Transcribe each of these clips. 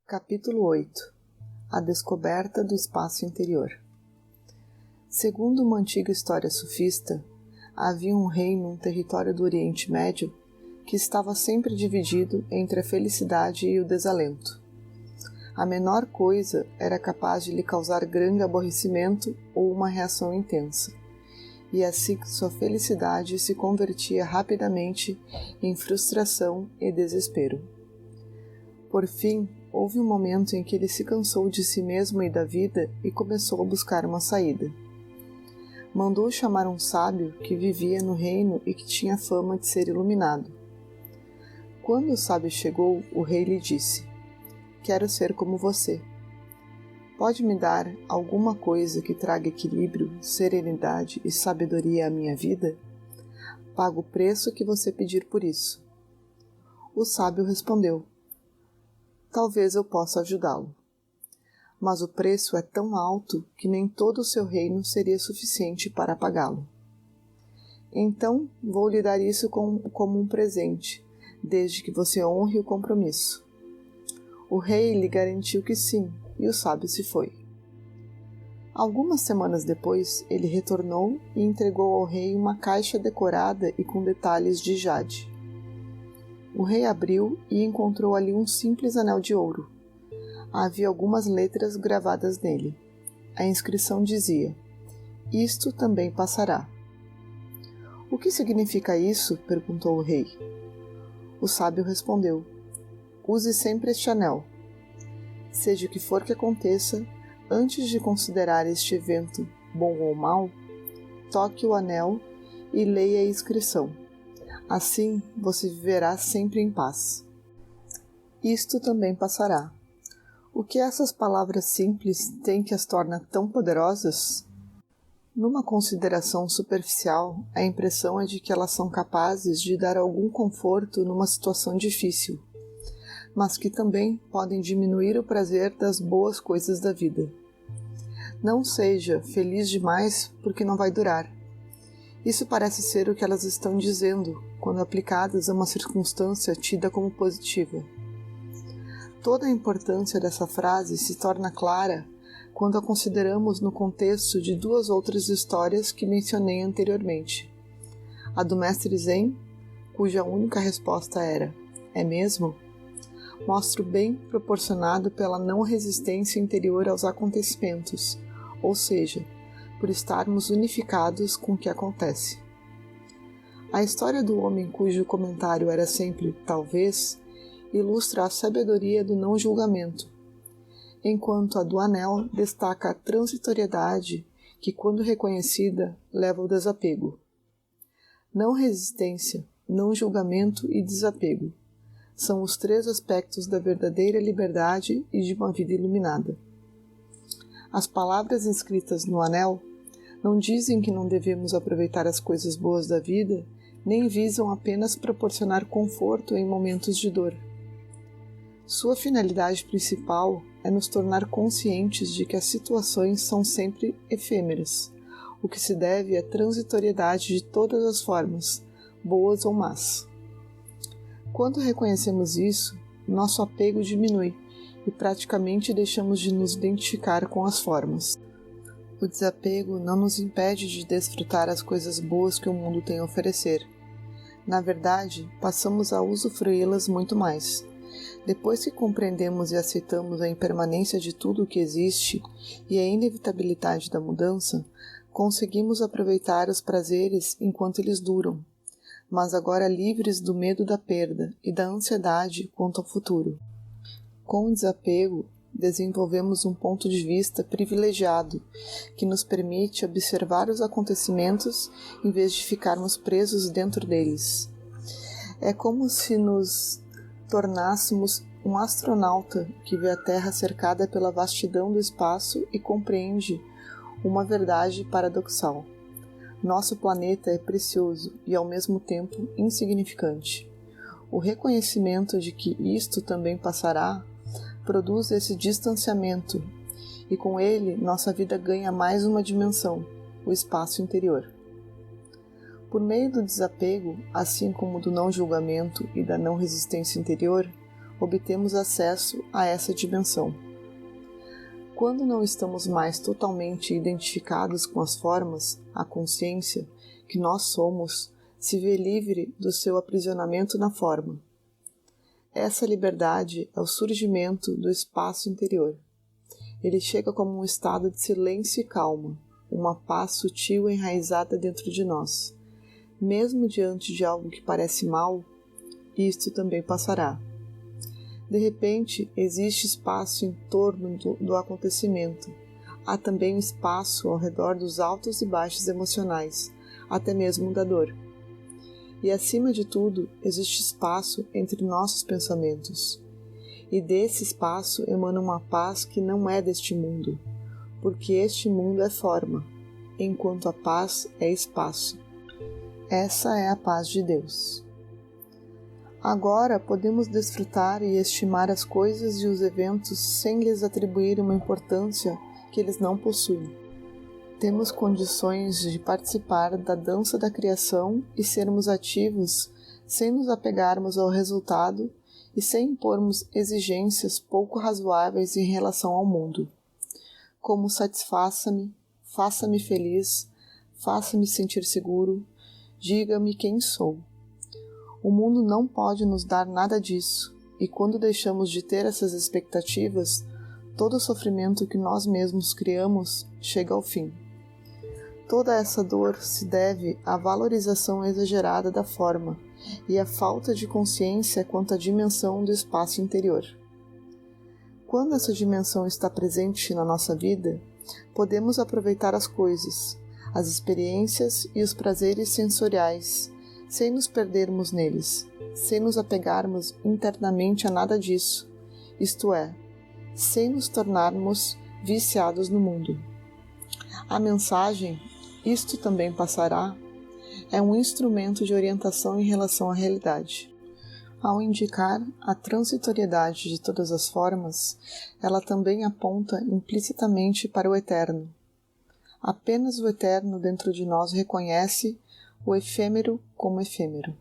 Capítulo 8. A descoberta do espaço interior. Segundo uma antiga história sufista, havia um rei num território do Oriente Médio que estava sempre dividido entre a felicidade e o desalento. A menor coisa era capaz de lhe causar grande aborrecimento ou uma reação intensa, e assim sua felicidade se convertia rapidamente em frustração e desespero. Por fim, houve um momento em que ele se cansou de si mesmo e da vida e começou a buscar uma saída. Mandou chamar um sábio que vivia no reino e que tinha fama de ser iluminado. Quando o sábio chegou, o rei lhe disse: "Quero ser como você. Pode me dar alguma coisa que traga equilíbrio, serenidade e sabedoria à minha vida? Pago o preço que você pedir por isso." O sábio respondeu: "Talvez eu possa ajudá-lo. Mas o preço é tão alto que nem todo o seu reino seria suficiente para pagá-lo. Então vou lhe dar isso como um presente, desde que você honre o compromisso." O rei lhe garantiu que sim, e o sábio se foi. Algumas semanas depois, ele retornou e entregou ao rei uma caixa decorada e com detalhes de jade. O rei abriu e encontrou ali um simples anel de ouro. Havia algumas letras gravadas nele. A inscrição dizia: "Isto também passará." "O que significa isso?" perguntou o rei. O sábio respondeu: "Use sempre este anel. Seja o que for que aconteça, antes de considerar este evento bom ou mau, toque o anel e leia a inscrição. Assim você viverá sempre em paz. Isto também passará." O que essas palavras simples têm que as torna tão poderosas? Numa consideração superficial, a impressão é de que elas são capazes de dar algum conforto numa situação difícil, mas que também podem diminuir o prazer das boas coisas da vida. Não seja feliz demais porque não vai durar. Isso parece ser o que elas estão dizendo quando aplicadas a uma circunstância tida como positiva. Toda a importância dessa frase se torna clara quando a consideramos no contexto de duas outras histórias que mencionei anteriormente. A do mestre Zen, cuja única resposta era: "É mesmo?", mostra o bem proporcionado pela não resistência interior aos acontecimentos, ou seja, por estarmos unificados com o que acontece. A história do homem cujo comentário era sempre "talvez" ilustra a sabedoria do não julgamento, enquanto a do anel destaca a transitoriedade que, quando reconhecida, leva ao desapego. Não resistência, não julgamento e desapego são os três aspectos da verdadeira liberdade e de uma vida iluminada. As palavras inscritas no anel não dizem que não devemos aproveitar as coisas boas da vida, nem visam apenas proporcionar conforto em momentos de dor. Sua finalidade principal é nos tornar conscientes de que as situações são sempre efêmeras, o que se deve à transitoriedade de todas as formas, boas ou más. Quando reconhecemos isso, nosso apego diminui e praticamente deixamos de nos identificar com as formas. O desapego não nos impede de desfrutar as coisas boas que o mundo tem a oferecer. Na verdade, passamos a usufruí-las muito mais. Depois que compreendemos e aceitamos a impermanência de tudo o que existe e a inevitabilidade da mudança, conseguimos aproveitar os prazeres enquanto eles duram, mas agora livres do medo da perda e da ansiedade quanto ao futuro. Com o desapego, desenvolvemos um ponto de vista privilegiado que nos permite observar os acontecimentos em vez de ficarmos presos dentro deles. É como se nos tornássemos um astronauta que vê a Terra cercada pela vastidão do espaço e compreende uma verdade paradoxal. Nosso planeta é precioso e ao mesmo tempo insignificante. O reconhecimento de que isto também passará produz esse distanciamento e com ele nossa vida ganha mais uma dimensão, o espaço interior. Por meio do desapego, assim como do não julgamento e da não resistência interior, obtemos acesso a essa dimensão. Quando não estamos mais totalmente identificados com as formas, a consciência, que nós somos, se vê livre do seu aprisionamento na forma. Essa liberdade é o surgimento do espaço interior. Ele chega como um estado de silêncio e calma, uma paz sutil enraizada dentro de nós. Mesmo diante de algo que parece mal, isto também passará. De repente, existe espaço em torno do acontecimento. Há também espaço ao redor dos altos e baixos emocionais, até mesmo da dor. E acima de tudo, existe espaço entre nossos pensamentos. E desse espaço emana uma paz que não é deste mundo, porque este mundo é forma, enquanto a paz é espaço. Essa é a paz de Deus. Agora podemos desfrutar e estimar as coisas e os eventos sem lhes atribuir uma importância que eles não possuem. Temos condições de participar da dança da criação e sermos ativos sem nos apegarmos ao resultado e sem impormos exigências pouco razoáveis em relação ao mundo, como satisfaça-me, faça-me feliz, faça-me sentir seguro, diga-me quem sou. O mundo não pode nos dar nada disso, e quando deixamos de ter essas expectativas, todo o sofrimento que nós mesmos criamos chega ao fim. Toda essa dor se deve à valorização exagerada da forma e à falta de consciência quanto à dimensão do espaço interior. Quando essa dimensão está presente na nossa vida, podemos aproveitar as coisas, as experiências e os prazeres sensoriais, sem nos perdermos neles, sem nos apegarmos internamente a nada disso, isto é, sem nos tornarmos viciados no mundo. A mensagem, isto também passará, é um instrumento de orientação em relação à realidade. Ao indicar a transitoriedade de todas as formas, ela também aponta implicitamente para o eterno. Apenas o eterno dentro de nós reconhece o efêmero como efêmero.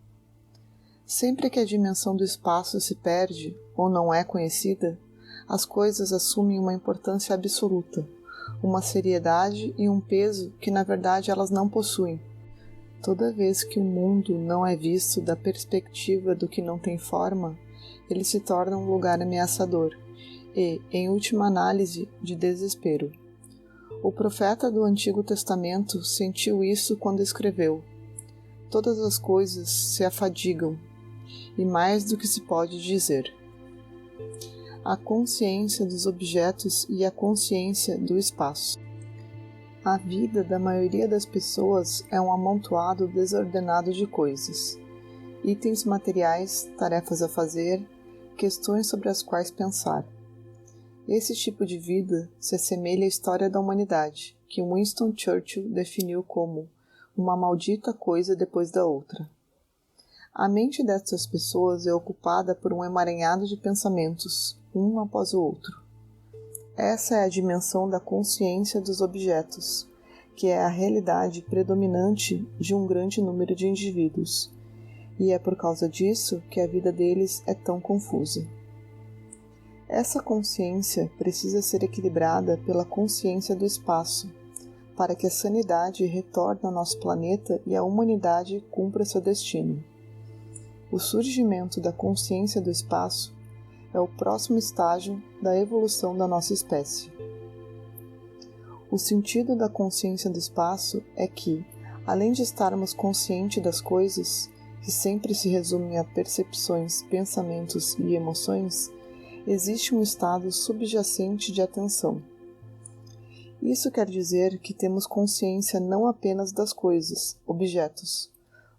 Sempre que a dimensão do espaço se perde ou não é conhecida, as coisas assumem uma importância absoluta, uma seriedade e um peso que na verdade elas não possuem. Toda vez que o mundo não é visto da perspectiva do que não tem forma, ele se torna um lugar ameaçador e, em última análise, de desespero. O profeta do Antigo Testamento sentiu isso quando escreveu: todas as coisas se afadigam, e mais do que se pode dizer. A consciência dos objetos e a consciência do espaço. A vida da maioria das pessoas é um amontoado desordenado de coisas, itens materiais, tarefas a fazer, questões sobre as quais pensar. Esse tipo de vida se assemelha à história da humanidade, que Winston Churchill definiu como uma maldita coisa depois da outra. A mente destas pessoas é ocupada por um emaranhado de pensamentos, um após o outro. Essa é a dimensão da consciência dos objetos, que é a realidade predominante de um grande número de indivíduos, e é por causa disso que a vida deles é tão confusa. Essa consciência precisa ser equilibrada pela consciência do espaço, para que a sanidade retorne ao nosso planeta e a humanidade cumpra seu destino. O surgimento da consciência do espaço é o próximo estágio da evolução da nossa espécie. O sentido da consciência do espaço é que, além de estarmos conscientes das coisas, que sempre se resumem a percepções, pensamentos e emoções, existe um estado subjacente de atenção. Isso quer dizer que temos consciência não apenas das coisas, objetos,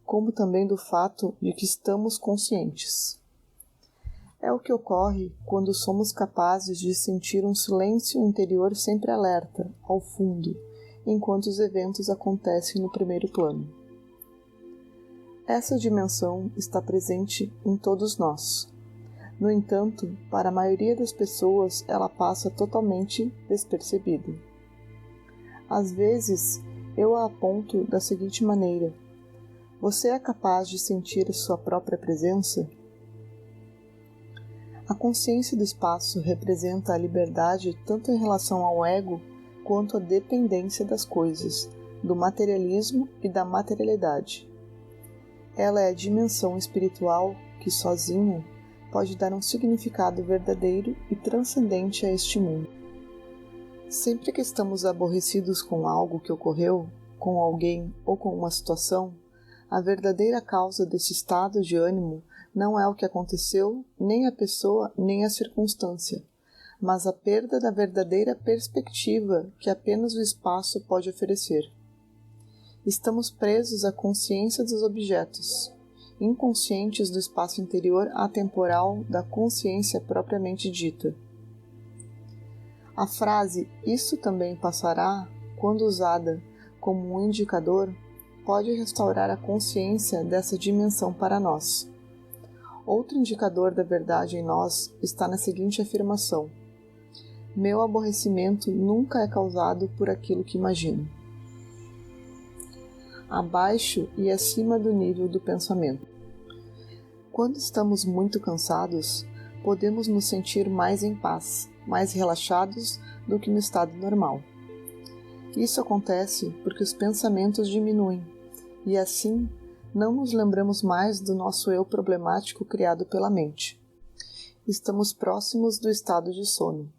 como também do fato de que estamos conscientes. É o que ocorre quando somos capazes de sentir um silêncio interior sempre alerta, ao fundo, enquanto os eventos acontecem no primeiro plano. Essa dimensão está presente em todos nós. No entanto, para a maioria das pessoas, ela passa totalmente despercebida. Às vezes, eu a aponto da seguinte maneira: você é capaz de sentir sua própria presença? A consciência do espaço representa a liberdade tanto em relação ao ego quanto à dependência das coisas, do materialismo e da materialidade. Ela é a dimensão espiritual que, sozinha, pode dar um significado verdadeiro e transcendente a este mundo. Sempre que estamos aborrecidos com algo que ocorreu, com alguém ou com uma situação, a verdadeira causa desse estado de ânimo não é o que aconteceu, nem a pessoa, nem a circunstância, mas a perda da verdadeira perspectiva que apenas o espaço pode oferecer. Estamos presos à consciência dos objetos, inconscientes do espaço interior atemporal da consciência propriamente dita. A frase "isso também passará", quando usada como um indicador, pode restaurar a consciência dessa dimensão para nós. Outro indicador da verdade em nós está na seguinte afirmação: meu aborrecimento nunca é causado por aquilo que imagino. Abaixo e acima do nível do pensamento. Quando estamos muito cansados, podemos nos sentir mais em paz, mais relaxados do que no estado normal. Isso acontece porque os pensamentos diminuem e, assim, não nos lembramos mais do nosso eu problemático criado pela mente. Estamos próximos do estado de sono.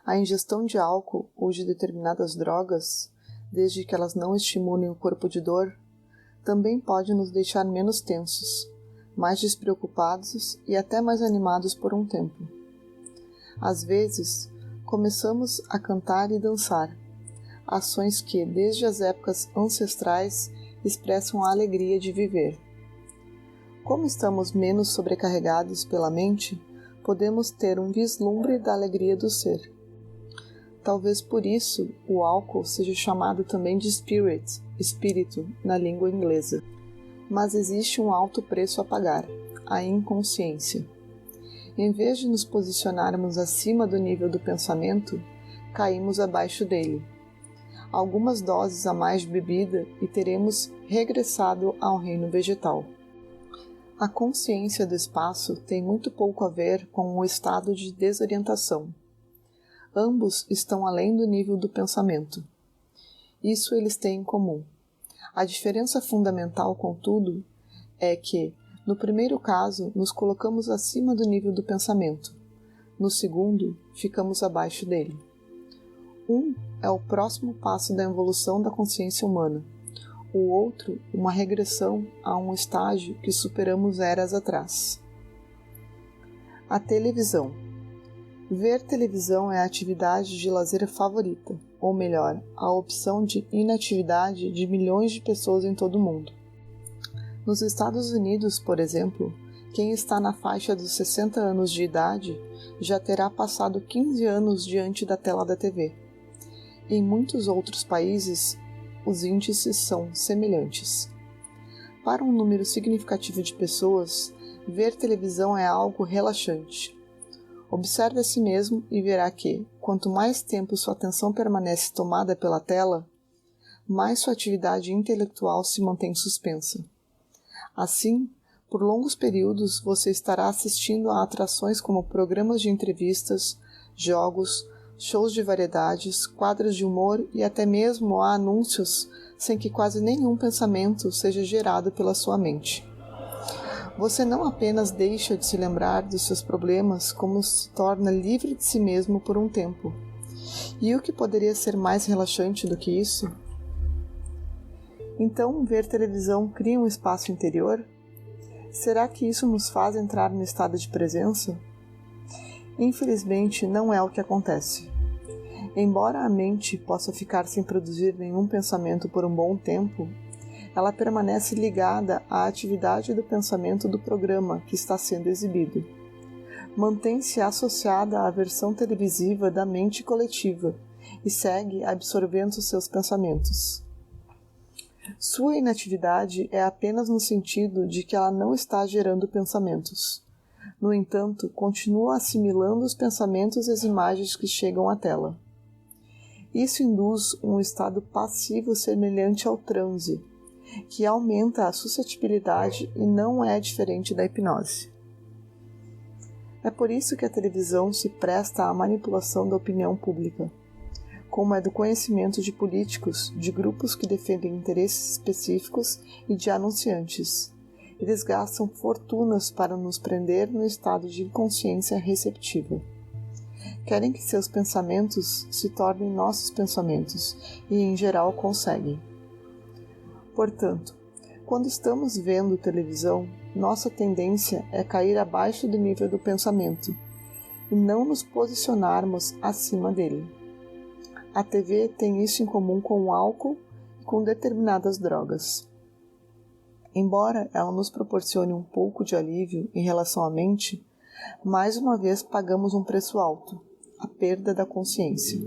A ingestão de álcool ou de determinadas drogas, desde que elas não estimulem o corpo de dor, também pode nos deixar menos tensos, mais despreocupados e até mais animados por um tempo. Às vezes, começamos a cantar e dançar, ações que, desde as épocas ancestrais, expressam a alegria de viver. Como estamos menos sobrecarregados pela mente, podemos ter um vislumbre da alegria do ser. Talvez por isso o álcool seja chamado também de spirit, espírito, na língua inglesa. Mas existe um alto preço a pagar, a inconsciência. Em vez de nos posicionarmos acima do nível do pensamento, caímos abaixo dele. Algumas doses a mais de bebida e teremos regressado ao reino vegetal. A consciência do espaço tem muito pouco a ver com o estado de desorientação. Ambos estão além do nível do pensamento. Isso eles têm em comum. A diferença fundamental, contudo, é que, no primeiro caso, nos colocamos acima do nível do pensamento. No segundo, ficamos abaixo dele. Um é o próximo passo da evolução da consciência humana. O outro, uma regressão a um estágio que superamos eras atrás. A televisão. Ver televisão é a atividade de lazer favorita, ou melhor, a opção de inatividade de milhões de pessoas em todo o mundo. Nos Estados Unidos, por exemplo, quem está na faixa dos 60 anos de idade já terá passado 15 anos diante da tela da TV. Em muitos outros países, os índices são semelhantes. Para um número significativo de pessoas, ver televisão é algo relaxante. Observe a si mesmo e verá que, quanto mais tempo sua atenção permanece tomada pela tela, mais sua atividade intelectual se mantém suspensa. Assim, por longos períodos você estará assistindo a atrações como programas de entrevistas, jogos, shows de variedades, quadros de humor e até mesmo a anúncios sem que quase nenhum pensamento seja gerado pela sua mente. Você não apenas deixa de se lembrar dos seus problemas, como se torna livre de si mesmo por um tempo. E o que poderia ser mais relaxante do que isso? Então, ver televisão cria um espaço interior? Será que isso nos faz entrar no estado de presença? Infelizmente, não é o que acontece. Embora a mente possa ficar sem produzir nenhum pensamento por um bom tempo, ela permanece ligada à atividade do pensamento do programa que está sendo exibido. Mantém-se associada à versão televisiva da mente coletiva e segue absorvendo seus pensamentos. Sua inatividade é apenas no sentido de que ela não está gerando pensamentos. No entanto, continua assimilando os pensamentos e as imagens que chegam à tela. Isso induz um estado passivo semelhante ao transe, que aumenta a suscetibilidade e não é diferente da hipnose. É por isso que a televisão se presta à manipulação da opinião pública, como é do conhecimento de políticos, de grupos que defendem interesses específicos e de anunciantes. Eles gastam fortunas para nos prender no estado de inconsciência receptiva. Querem que seus pensamentos se tornem nossos pensamentos e, em geral, conseguem. Portanto, quando estamos vendo televisão, nossa tendência é cair abaixo do nível do pensamento e não nos posicionarmos acima dele. A TV tem isso em comum com o álcool e com determinadas drogas. Embora ela nos proporcione um pouco de alívio em relação à mente, mais uma vez pagamos um preço alto, a perda da consciência.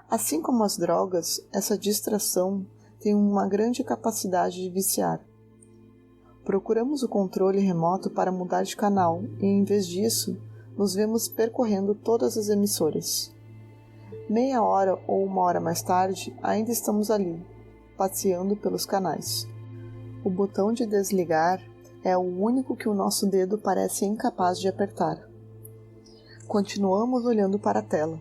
Assim como as drogas, essa distração tem uma grande capacidade de viciar. Procuramos o controle remoto para mudar de canal e, em vez disso, nos vemos percorrendo todas as emissoras. Meia hora ou uma hora mais tarde, ainda estamos ali, passeando pelos canais. O botão de desligar é o único que o nosso dedo parece incapaz de apertar. Continuamos olhando para a tela,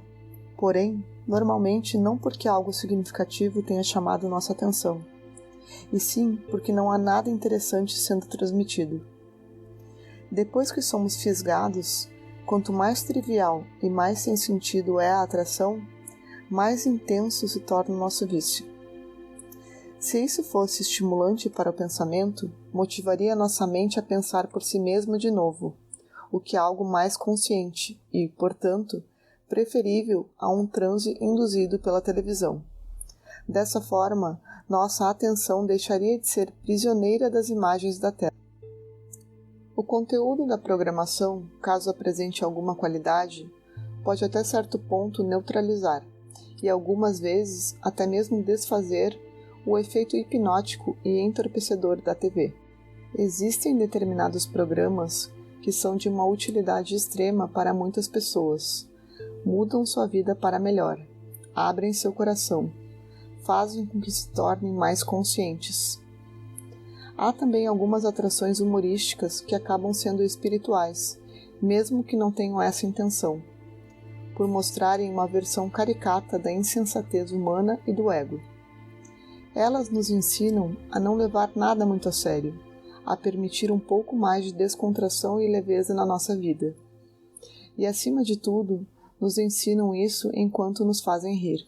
porém, normalmente não porque algo significativo tenha chamado nossa atenção, e sim porque não há nada interessante sendo transmitido. Depois que somos fisgados, quanto mais trivial e mais sem sentido é a atração, mais intenso se torna o nosso vício. Se isso fosse estimulante para o pensamento, motivaria nossa mente a pensar por si mesma de novo, o que é algo mais consciente e, portanto, preferível a um transe induzido pela televisão. Dessa forma, nossa atenção deixaria de ser prisioneira das imagens da tela. O conteúdo da programação, caso apresente alguma qualidade, pode até certo ponto neutralizar e algumas vezes até mesmo desfazer o efeito hipnótico e entorpecedor da TV. Existem determinados programas que são de uma utilidade extrema para muitas pessoas. Mudam sua vida para melhor, abrem seu coração, fazem com que se tornem mais conscientes. Há também algumas atrações humorísticas que acabam sendo espirituais, mesmo que não tenham essa intenção, por mostrarem uma versão caricata da insensatez humana e do ego. Elas nos ensinam a não levar nada muito a sério, a permitir um pouco mais de descontração e leveza na nossa vida. E, acima de tudo, nos ensinam isso enquanto nos fazem rir.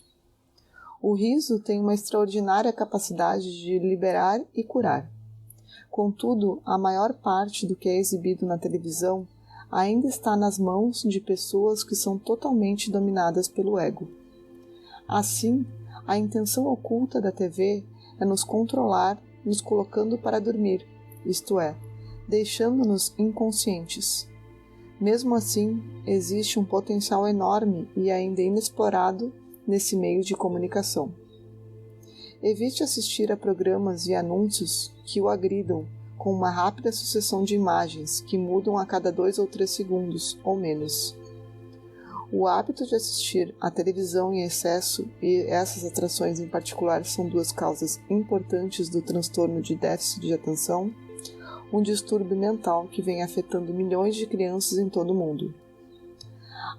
O riso tem uma extraordinária capacidade de liberar e curar. Contudo, a maior parte do que é exibido na televisão ainda está nas mãos de pessoas que são totalmente dominadas pelo ego. Assim, a intenção oculta da TV é nos controlar, nos colocando para dormir, isto é, deixando-nos inconscientes. Mesmo assim, existe um potencial enorme e ainda inexplorado nesse meio de comunicação. Evite assistir a programas e anúncios que o agridam com uma rápida sucessão de imagens que mudam a cada 2 ou 3 segundos, ou menos. O hábito de assistir à televisão em excesso, e essas atrações em particular são 2 causas importantes do transtorno de déficit de atenção, um distúrbio mental que vem afetando milhões de crianças em todo o mundo.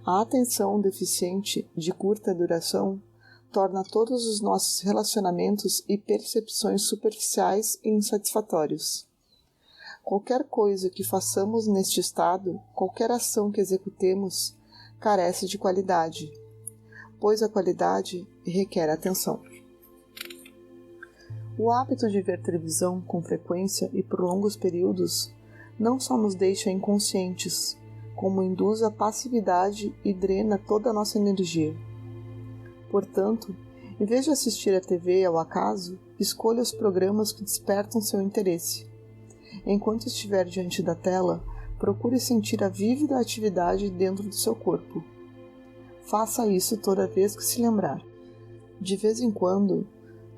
A atenção deficiente de curta duração torna todos os nossos relacionamentos e percepções superficiais e insatisfatórios. Qualquer coisa que façamos neste estado, qualquer ação que executemos, carece de qualidade, pois a qualidade requer atenção. O hábito de ver televisão com frequência e por longos períodos não só nos deixa inconscientes, como induz a passividade e drena toda a nossa energia. Portanto, em vez de assistir a TV ao acaso, escolha os programas que despertam seu interesse. Enquanto estiver diante da tela, procure sentir a vívida atividade dentro do seu corpo. Faça isso toda vez que se lembrar. De vez em quando,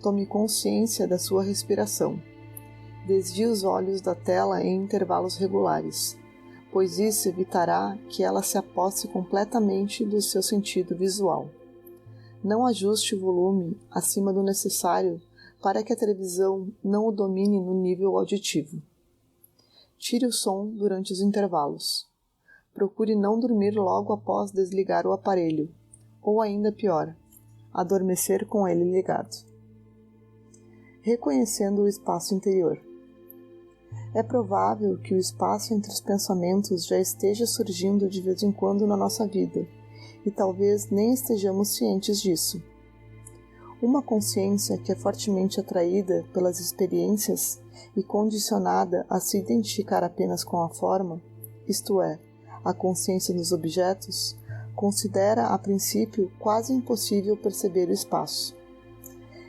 tome consciência da sua respiração. Desvie os olhos da tela em intervalos regulares, pois isso evitará que ela se aposse completamente do seu sentido visual. Não ajuste o volume acima do necessário para que a televisão não o domine no nível auditivo. Tire o som durante os intervalos. procure não dormir logo após desligar o aparelho, ou ainda pior, adormecer com ele ligado. Reconhecendo o espaço interior. É provável que o espaço entre os pensamentos já esteja surgindo de vez em quando na nossa vida, e talvez nem estejamos cientes disso. Uma consciência que é fortemente atraída pelas experiências e condicionada a se identificar apenas com a forma, isto é, a consciência dos objetos, considera a princípio quase impossível perceber o espaço.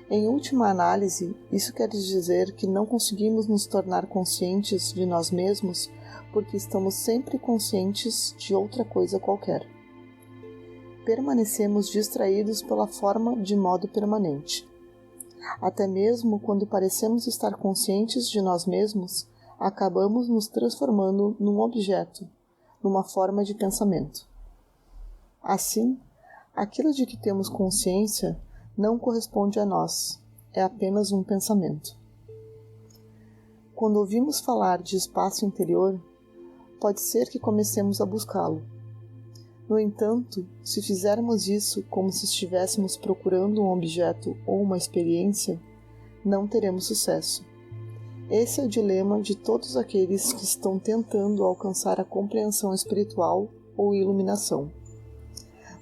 Em última análise, isso quer dizer que não conseguimos nos tornar conscientes de nós mesmos porque estamos sempre conscientes de outra coisa qualquer. Permanecemos distraídos pela forma de modo permanente. Até mesmo quando parecemos estar conscientes de nós mesmos, acabamos nos transformando num objeto, numa forma de pensamento. Assim, aquilo de que temos consciência não corresponde a nós, é apenas um pensamento. Quando ouvimos falar de espaço interior, pode ser que comecemos a buscá-lo. No entanto, se fizermos isso como se estivéssemos procurando um objeto ou uma experiência, não teremos sucesso. Esse é o dilema de todos aqueles que estão tentando alcançar a compreensão espiritual ou iluminação.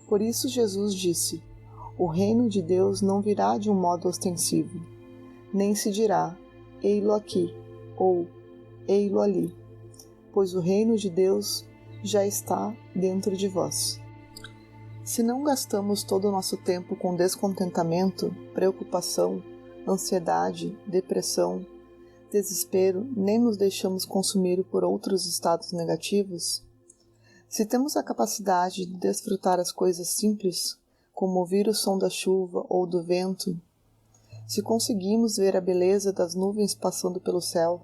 Por isso Jesus disse: o reino de Deus não virá de um modo ostensivo, nem se dirá, ei-lo aqui, ou ei-lo ali, pois o reino de Deus já está dentro de vós. Se não gastamos todo o nosso tempo com descontentamento, preocupação, ansiedade, depressão, desespero, nem nos deixamos consumir por outros estados negativos, se temos a capacidade de desfrutar as coisas simples, como ouvir o som da chuva ou do vento, se conseguimos ver a beleza das nuvens passando pelo céu,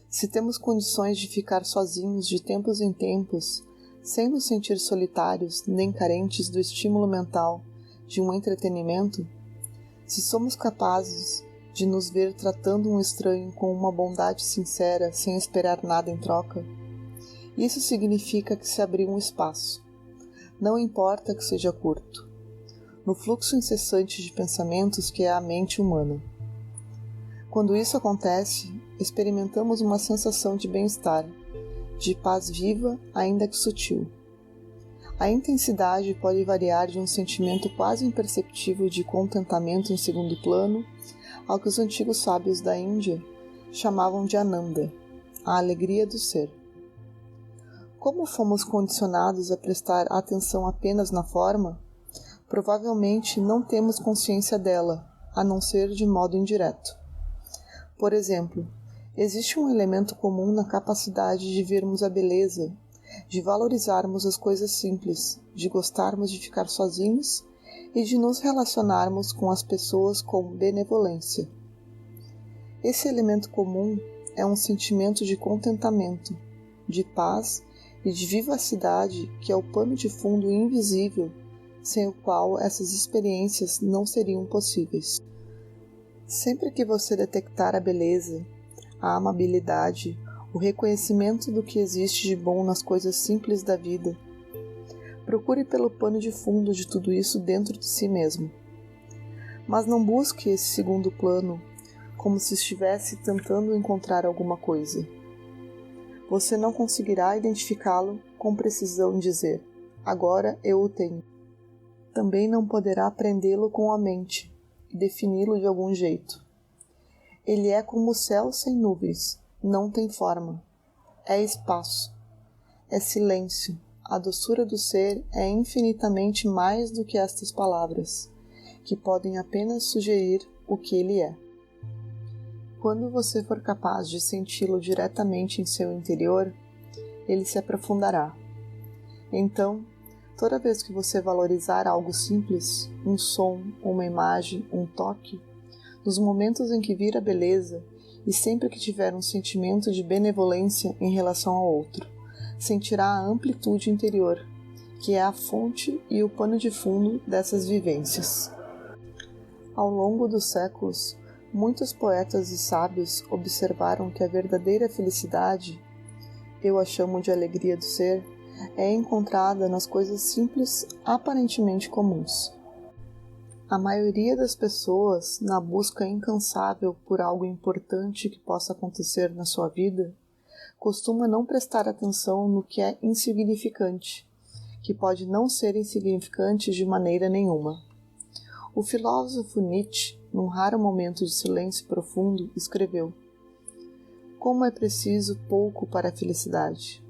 se temos condições de ficar sozinhos de tempos em tempos, sem nos sentir solitários nem carentes do estímulo mental de um entretenimento, se somos capazes de nos ver tratando um estranho com uma bondade sincera sem esperar nada em troca, isso significa que se abriu um espaço, não importa que seja curto, no fluxo incessante de pensamentos que é a mente humana. Quando isso acontece, experimentamos uma sensação de bem-estar, de paz viva, ainda que sutil. A intensidade pode variar de um sentimento quase imperceptível de contentamento em segundo plano ao que os antigos sábios da Índia chamavam de Ananda, a alegria do ser. Como fomos condicionados a prestar atenção apenas na forma, provavelmente não temos consciência dela, a não ser de modo indireto. Por exemplo, existe um elemento comum na capacidade de vermos a beleza, de valorizarmos as coisas simples, de gostarmos de ficar sozinhos e de nos relacionarmos com as pessoas com benevolência. Esse elemento comum é um sentimento de contentamento, de paz e de vivacidade que é o pano de fundo invisível, sem o qual essas experiências não seriam possíveis. Sempre que você detectar a beleza, a amabilidade, o reconhecimento do que existe de bom nas coisas simples da vida, procure pelo pano de fundo de tudo isso dentro de si mesmo. Mas não busque esse segundo plano como se estivesse tentando encontrar alguma coisa. Você não conseguirá identificá-lo com precisão e dizer, agora eu o tenho. Também não poderá aprendê-lo com a mente e defini-lo de algum jeito. Ele é como o céu sem nuvens, não tem forma. É espaço, é silêncio. A doçura do ser é infinitamente mais do que estas palavras, que podem apenas sugerir o que ele é. Quando você for capaz de senti-lo diretamente em seu interior, ele se aprofundará. Então, toda vez que você valorizar algo simples, um som, uma imagem, um toque, nos momentos em que vir a beleza e sempre que tiver um sentimento de benevolência em relação ao outro, sentirá a amplitude interior, que é a fonte e o pano de fundo dessas vivências. Ao longo dos séculos, muitos poetas e sábios observaram que a verdadeira felicidade, eu a chamo de alegria do ser, é encontrada nas coisas simples aparentemente comuns. A maioria das pessoas, na busca incansável por algo importante que possa acontecer na sua vida, costuma não prestar atenção no que é insignificante, que pode não ser insignificante de maneira nenhuma. O filósofo Nietzsche, num raro momento de silêncio profundo, escreveu: "Como é preciso pouco para a felicidade.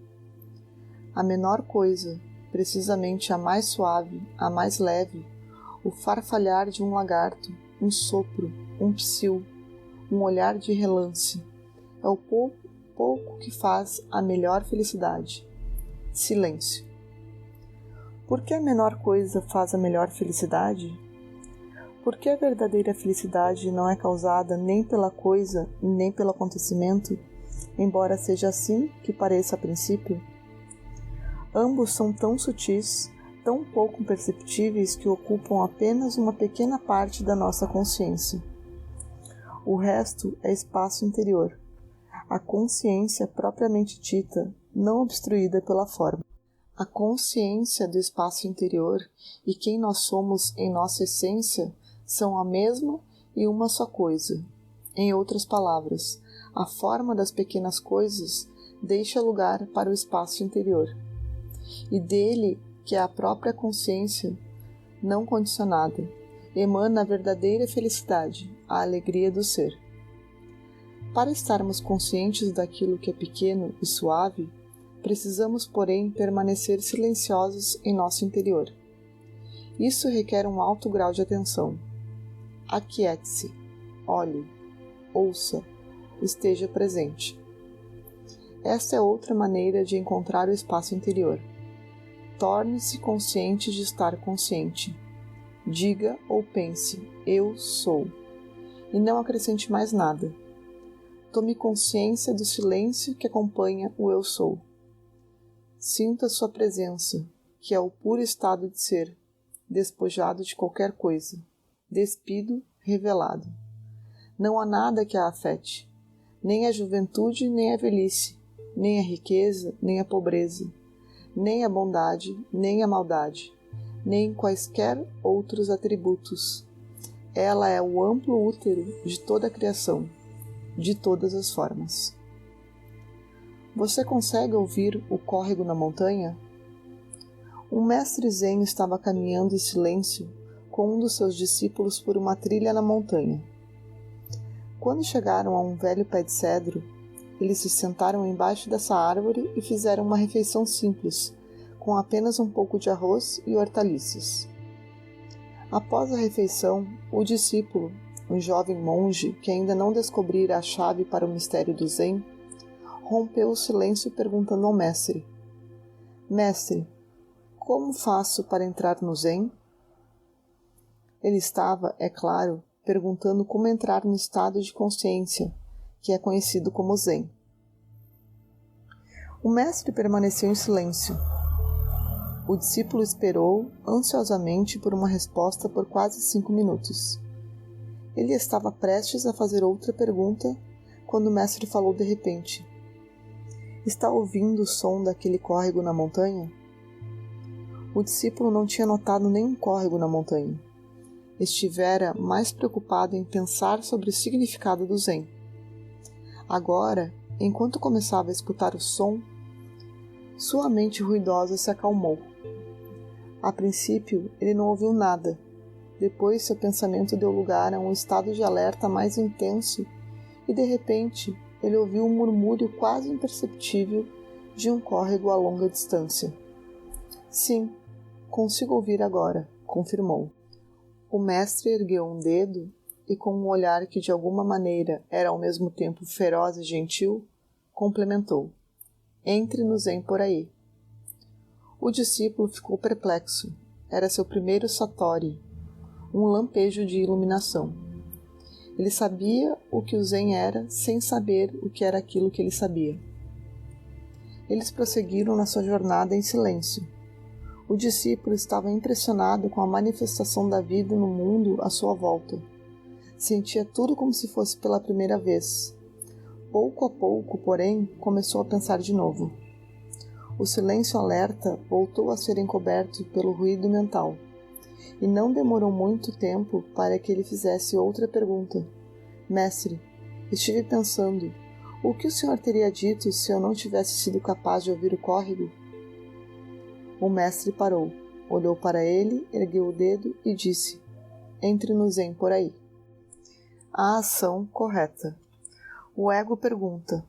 A menor coisa, precisamente a mais suave, a mais leve, o farfalhar de um lagarto, um sopro, um psil, um olhar de relance, é o pouco que faz a melhor felicidade. Silêncio." Por que a menor coisa faz a melhor felicidade? Porque a verdadeira felicidade não é causada nem pela coisa nem pelo acontecimento, embora seja assim que pareça a princípio? Ambos são tão sutis, tão pouco perceptíveis que ocupam apenas uma pequena parte da nossa consciência. O resto é espaço interior, a consciência propriamente dita, não obstruída pela forma. A consciência do espaço interior e quem nós somos em nossa essência são a mesma e uma só coisa. Em outras palavras, a forma das pequenas coisas deixa lugar para o espaço interior, e dele, que é a própria consciência não condicionada, emana a verdadeira felicidade, a alegria do ser. Para estarmos conscientes daquilo que é pequeno e suave, precisamos, porém, permanecer silenciosos em nosso interior. Isso requer um alto grau de atenção. Aquiete-se, olhe, ouça, esteja presente. Esta é outra maneira de encontrar o espaço interior. Torne-se consciente de estar consciente. Diga ou pense, eu sou, e não acrescente mais nada. Tome consciência do silêncio que acompanha o eu sou. Sinta sua presença, que é o puro estado de ser, despojado de qualquer coisa, despido, revelado. Não há nada que a afete, nem a juventude, nem a velhice, nem a riqueza, nem a pobreza, nem a bondade, nem a maldade, nem quaisquer outros atributos. Ela é o amplo útero de toda a criação, de todas as formas. Você consegue ouvir o córrego na montanha? Um mestre zen estava caminhando em silêncio com um dos seus discípulos por uma trilha na montanha. Quando chegaram a um velho pé de cedro, eles se sentaram embaixo dessa árvore e fizeram uma refeição simples, com apenas um pouco de arroz e hortaliças. Após a refeição, o discípulo, um jovem monge que ainda não descobrira a chave para o mistério do Zen, rompeu o silêncio perguntando ao mestre: "Mestre, como faço para entrar no Zen?" Ele estava, é claro, perguntando como entrar no estado de consciência, que é conhecido como Zen. O mestre permaneceu em silêncio. O discípulo esperou ansiosamente por uma resposta por quase 5 minutos. Ele estava prestes a fazer outra pergunta quando o mestre falou de repente: "Está ouvindo o som daquele córrego na montanha?" O discípulo não tinha notado nenhum córrego na montanha. Estivera mais preocupado em pensar sobre o significado do Zen. Agora, enquanto começava a escutar o som, sua mente ruidosa se acalmou. A princípio, ele não ouviu nada. Depois, seu pensamento deu lugar a um estado de alerta mais intenso e, de repente, ele ouviu um murmúrio quase imperceptível de um córrego a longa distância. "Sim, consigo ouvir agora", confirmou. O mestre ergueu um dedo e, com um olhar que de alguma maneira era ao mesmo tempo feroz e gentil, complementou: "Entre no Zen por aí." O discípulo ficou perplexo. Era seu primeiro satori, um lampejo de iluminação. Ele sabia o que o Zen era sem saber o que era aquilo que ele sabia. Eles prosseguiram na sua jornada em silêncio. O discípulo estava impressionado com a manifestação da vida no mundo à sua volta. Sentia tudo como se fosse pela primeira vez. Pouco a pouco, porém, começou a pensar de novo. o silêncio alerta voltou a ser encoberto pelo ruído mental, e não demorou muito tempo para que ele fizesse outra pergunta. Mestre, estive pensando, o que o senhor teria dito se eu não tivesse sido capaz de ouvir o córrego? O mestre parou, olhou para ele, ergueu o dedo e disse: entre no zen por aí. A ação correta. O ego pergunta: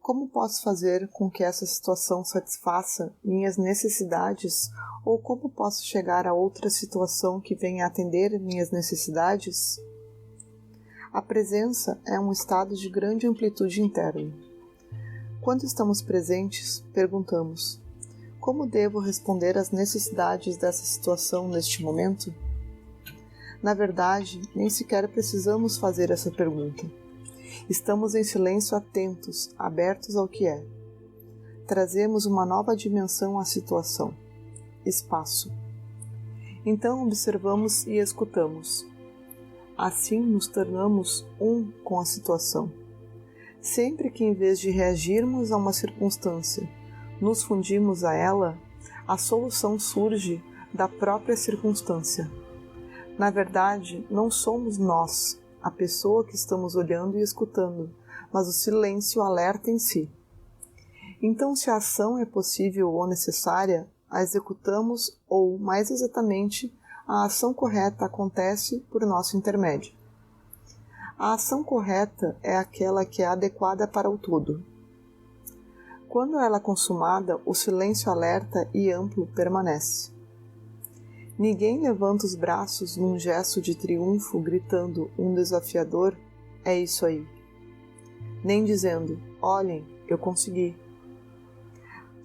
como posso fazer com que essa situação satisfaça minhas necessidades, ou como posso chegar a outra situação que venha atender minhas necessidades? A presença é um estado de grande amplitude interna. Quando estamos presentes, perguntamos: como devo responder às necessidades dessa situação neste momento? Na verdade, nem sequer precisamos fazer essa pergunta. Estamos em silêncio atentos, abertos ao que é. Trazemos uma nova dimensão à situação. Espaço. Então observamos e escutamos. Assim nos tornamos um com a situação. Sempre que em vez de reagirmos a uma circunstância, nos fundimos a ela, a solução surge da própria circunstância. Na verdade, não somos nós, a pessoa que estamos olhando e escutando, mas o silêncio alerta em si. Então, se a ação é possível ou necessária, a executamos ou, mais exatamente, a ação correta acontece por nosso intermédio. A ação correta é aquela que é adequada para o todo. Quando ela é consumada, o silêncio alerta e amplo permanece. Ninguém levanta os braços num gesto de triunfo gritando um desafiador, é isso aí. Nem dizendo, olhem, eu consegui.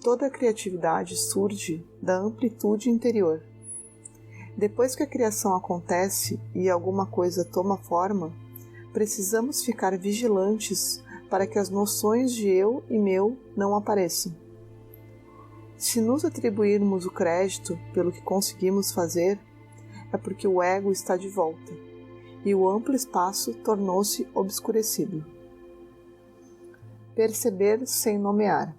Toda a criatividade surge da amplitude interior. Depois que a criação acontece e alguma coisa toma forma, precisamos ficar vigilantes para que as noções de eu e meu não apareçam. Se nos atribuirmos o crédito pelo que conseguimos fazer, é porque o ego está de volta, e o amplo espaço tornou-se obscurecido. Perceber sem nomear.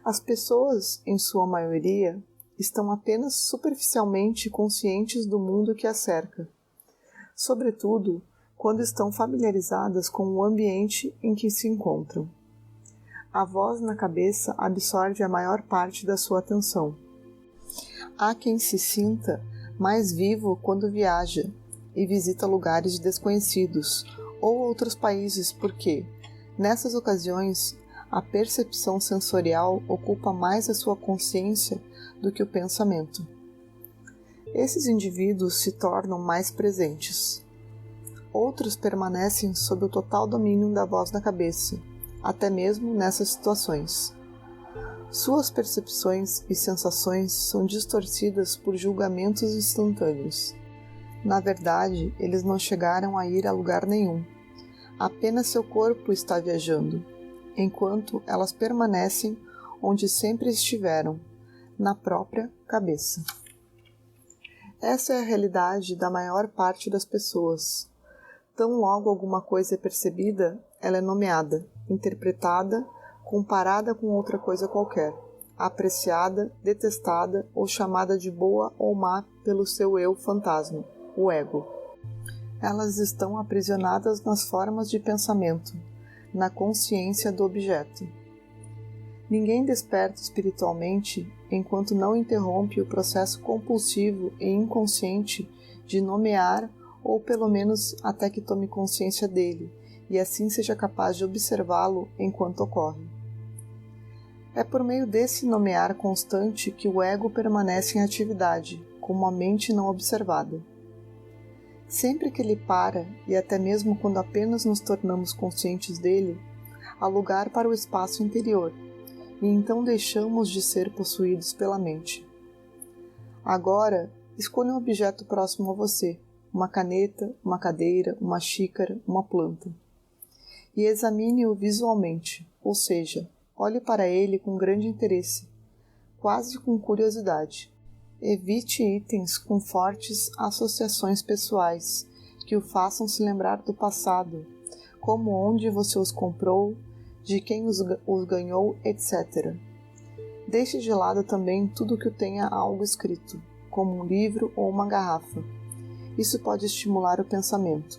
As pessoas, em sua maioria, estão apenas superficialmente conscientes do mundo que as cerca, sobretudo quando estão familiarizadas com o ambiente em que se encontram. A voz na cabeça absorve a maior parte da sua atenção. Há quem se sinta mais vivo quando viaja e visita lugares desconhecidos ou outros países porque, nessas ocasiões, a percepção sensorial ocupa mais a sua consciência do que o pensamento. Esses indivíduos se tornam mais presentes. Outros permanecem sob o total domínio da voz na cabeça, até mesmo nessas situações. Suas percepções e sensações são distorcidas por julgamentos instantâneos. Na verdade, eles não chegaram a ir a lugar nenhum. Apenas seu corpo está viajando, enquanto elas permanecem onde sempre estiveram, na própria cabeça. Essa é a realidade da maior parte das pessoas. Tão logo alguma coisa é percebida, ela é nomeada, interpretada, comparada com outra coisa qualquer, apreciada, detestada ou chamada de boa ou má pelo seu eu fantasma, o ego. Elas estão aprisionadas nas formas de pensamento, na consciência do objeto. Ninguém desperta espiritualmente enquanto não interrompe o processo compulsivo e inconsciente de nomear ou pelo menos até que tome consciência dele e assim seja capaz de observá-lo enquanto ocorre. É por meio desse nomear constante que o ego permanece em atividade, como a mente não observada. Sempre que ele para, e até mesmo quando apenas nos tornamos conscientes dele, há lugar para o espaço interior, e então deixamos de ser possuídos pela mente. Agora, escolha um objeto próximo a você, uma caneta, uma cadeira, uma xícara, uma planta, e examine-o visualmente, ou seja, olhe para ele com grande interesse, quase com curiosidade. Evite itens com fortes associações pessoais que o façam se lembrar do passado, como onde você os comprou, de quem os ganhou, etc. Deixe de lado também tudo que tenha algo escrito, como um livro ou uma garrafa. Isso pode estimular o pensamento.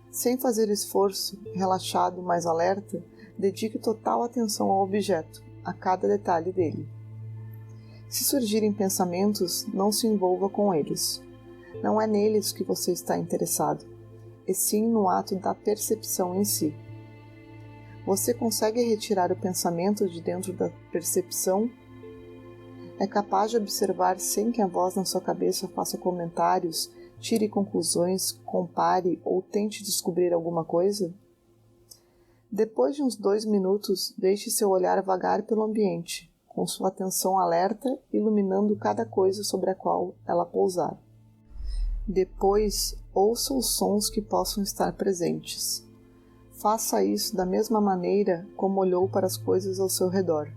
Sem fazer esforço, relaxado, mas alerta, dedique total atenção ao objeto, a cada detalhe dele. Se surgirem pensamentos, não se envolva com eles. Não é neles que você está interessado, e sim no ato da percepção em si. Você consegue retirar o pensamento de dentro da percepção? É capaz de observar sem que a voz na sua cabeça faça comentários, tire conclusões, compare ou tente descobrir alguma coisa? Depois de uns 2 minutos, deixe seu olhar vagar pelo ambiente, com sua atenção alerta, iluminando cada coisa sobre a qual ela pousar. Depois, ouça os sons que possam estar presentes. Faça isso da mesma maneira como olhou para as coisas ao seu redor.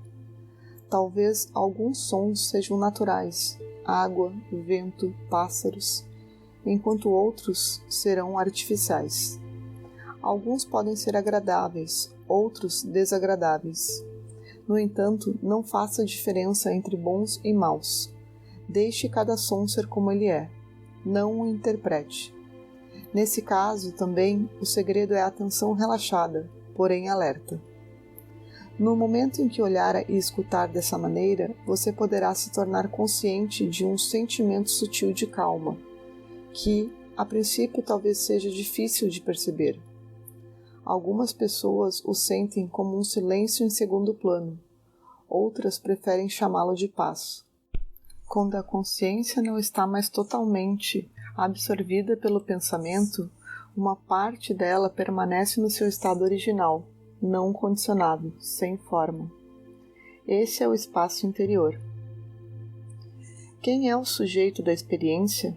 Talvez alguns sons sejam naturais, água, vento, pássaros, enquanto outros serão artificiais. Alguns podem ser agradáveis, outros desagradáveis. No entanto, não faça diferença entre bons e maus. Deixe cada som ser como ele é. Não o interprete. Nesse caso, também, o segredo é a atenção relaxada, porém alerta. No momento em que olhar e escutar dessa maneira, você poderá se tornar consciente de um sentimento sutil de calma, que, a princípio, talvez seja difícil de perceber. Algumas pessoas o sentem como um silêncio em segundo plano, outras preferem chamá-lo de paz. Quando a consciência não está mais totalmente absorvida pelo pensamento, uma parte dela permanece no seu estado original, não condicionado, sem forma. Esse é o espaço interior. Quem é o sujeito da experiência?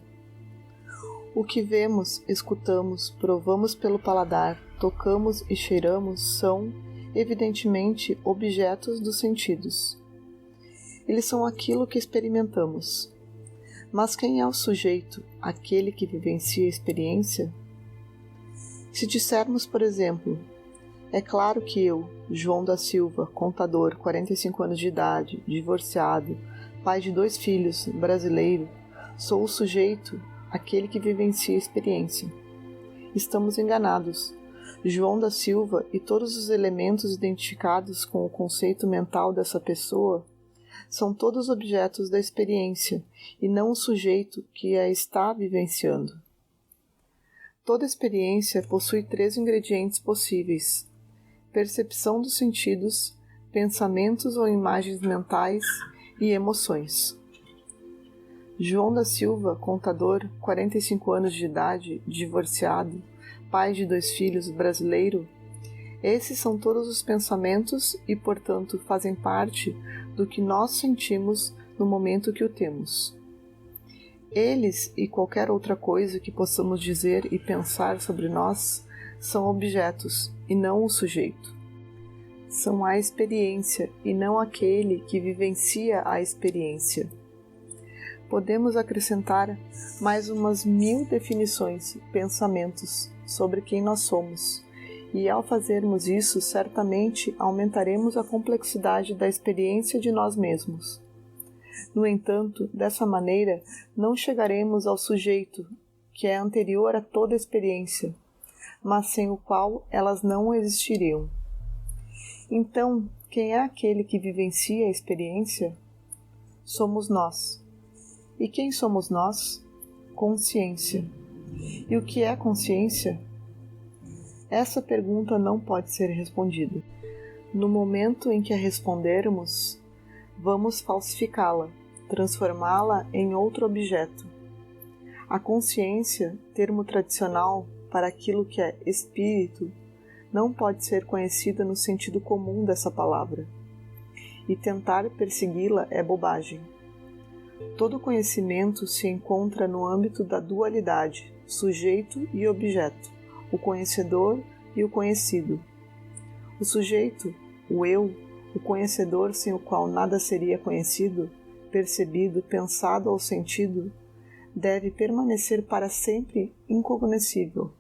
O que vemos, escutamos, provamos pelo paladar, tocamos e cheiramos são, evidentemente, objetos dos sentidos. Eles são aquilo que experimentamos. Mas quem é o sujeito, aquele que vivencia a experiência? Se dissermos, por exemplo, é claro que eu, João da Silva, contador, 45 anos de idade, divorciado, pai de 2 filhos, brasileiro, sou o sujeito, aquele que vivencia a experiência. Estamos enganados. João da Silva e todos os elementos identificados com o conceito mental dessa pessoa são todos objetos da experiência e não o sujeito que a está vivenciando. Toda experiência possui 3 ingredientes possíveis: percepção dos sentidos, pensamentos ou imagens mentais e emoções. João da Silva, contador, 45 anos de idade, divorciado, pai de 2 filhos, brasileiro. Esses são todos os pensamentos e, portanto, fazem parte do que nós sentimos no momento que o temos. Eles e qualquer outra coisa que possamos dizer e pensar sobre nós são objetos e não o sujeito. São a experiência e não aquele que vivencia a experiência. Podemos acrescentar mais umas 1000 definições, pensamentos sobre quem nós somos, e ao fazermos isso, certamente aumentaremos a complexidade da experiência de nós mesmos. No entanto, dessa maneira, não chegaremos ao sujeito, que é anterior a toda experiência, mas sem o qual elas não existiriam. Então, quem é aquele que vivencia a experiência? Somos nós. E quem somos nós? Consciência. E o que é consciência? Essa pergunta não pode ser respondida. No momento em que a respondermos, vamos falsificá-la, transformá-la em outro objeto. A consciência, termo tradicional para aquilo que é espírito, não pode ser conhecida no sentido comum dessa palavra, e tentar persegui-la é bobagem. Todo conhecimento se encontra no âmbito da dualidade, sujeito e objeto, o conhecedor e o conhecido. O sujeito, o eu, o conhecedor sem o qual nada seria conhecido, percebido, pensado ou sentido, deve permanecer para sempre incognoscível.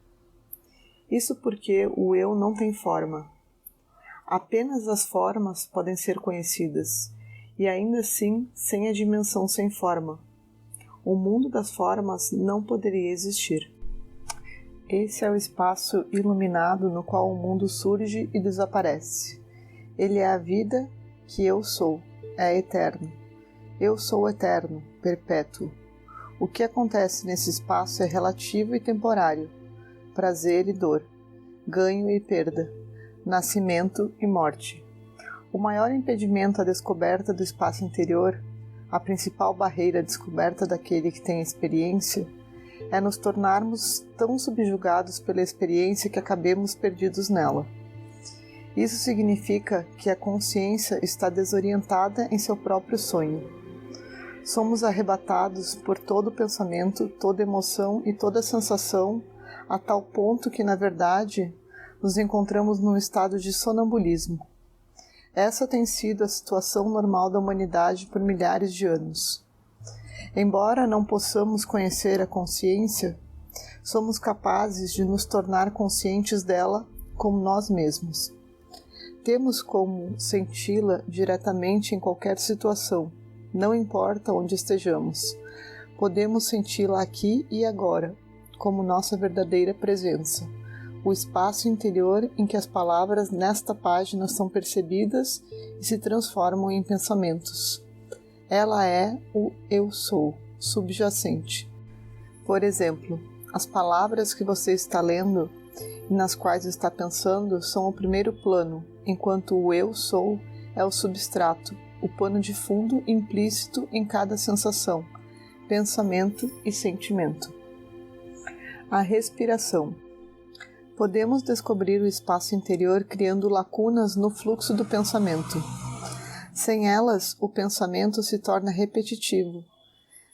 Isso porque o eu não tem forma. Apenas as formas podem ser conhecidas, e ainda assim sem a dimensão sem forma. O mundo das formas não poderia existir. Esse é o espaço iluminado no qual o mundo surge e desaparece. Ele é a vida que eu sou, é eterno. Eu sou eterno, perpétuo. O que acontece nesse espaço é relativo e temporário, prazer e dor, ganho e perda, nascimento e morte. O maior impedimento à descoberta do espaço interior, a principal barreira à descoberta daquele que tem experiência, é nos tornarmos tão subjugados pela experiência que acabemos perdidos nela. Isso significa que a consciência está desorientada em seu próprio sonho. Somos arrebatados por todo pensamento, toda emoção e toda sensação, a tal ponto que, na verdade, nos encontramos num estado de sonambulismo. Essa tem sido a situação normal da humanidade por milhares de anos. Embora não possamos conhecer a consciência, somos capazes de nos tornar conscientes dela como nós mesmos. Temos como senti-la diretamente em qualquer situação, não importa onde estejamos. Podemos senti-la aqui e agora, como nossa verdadeira presença, o espaço interior em que as palavras nesta página são percebidas e se transformam em pensamentos. Ela é o eu sou, subjacente. Por exemplo, as palavras que você está lendo e nas quais está pensando são o primeiro plano, enquanto o eu sou é o substrato, o pano de fundo implícito em cada sensação, pensamento e sentimento. A respiração. Podemos descobrir o espaço interior criando lacunas no fluxo do pensamento. Sem elas, o pensamento se torna repetitivo,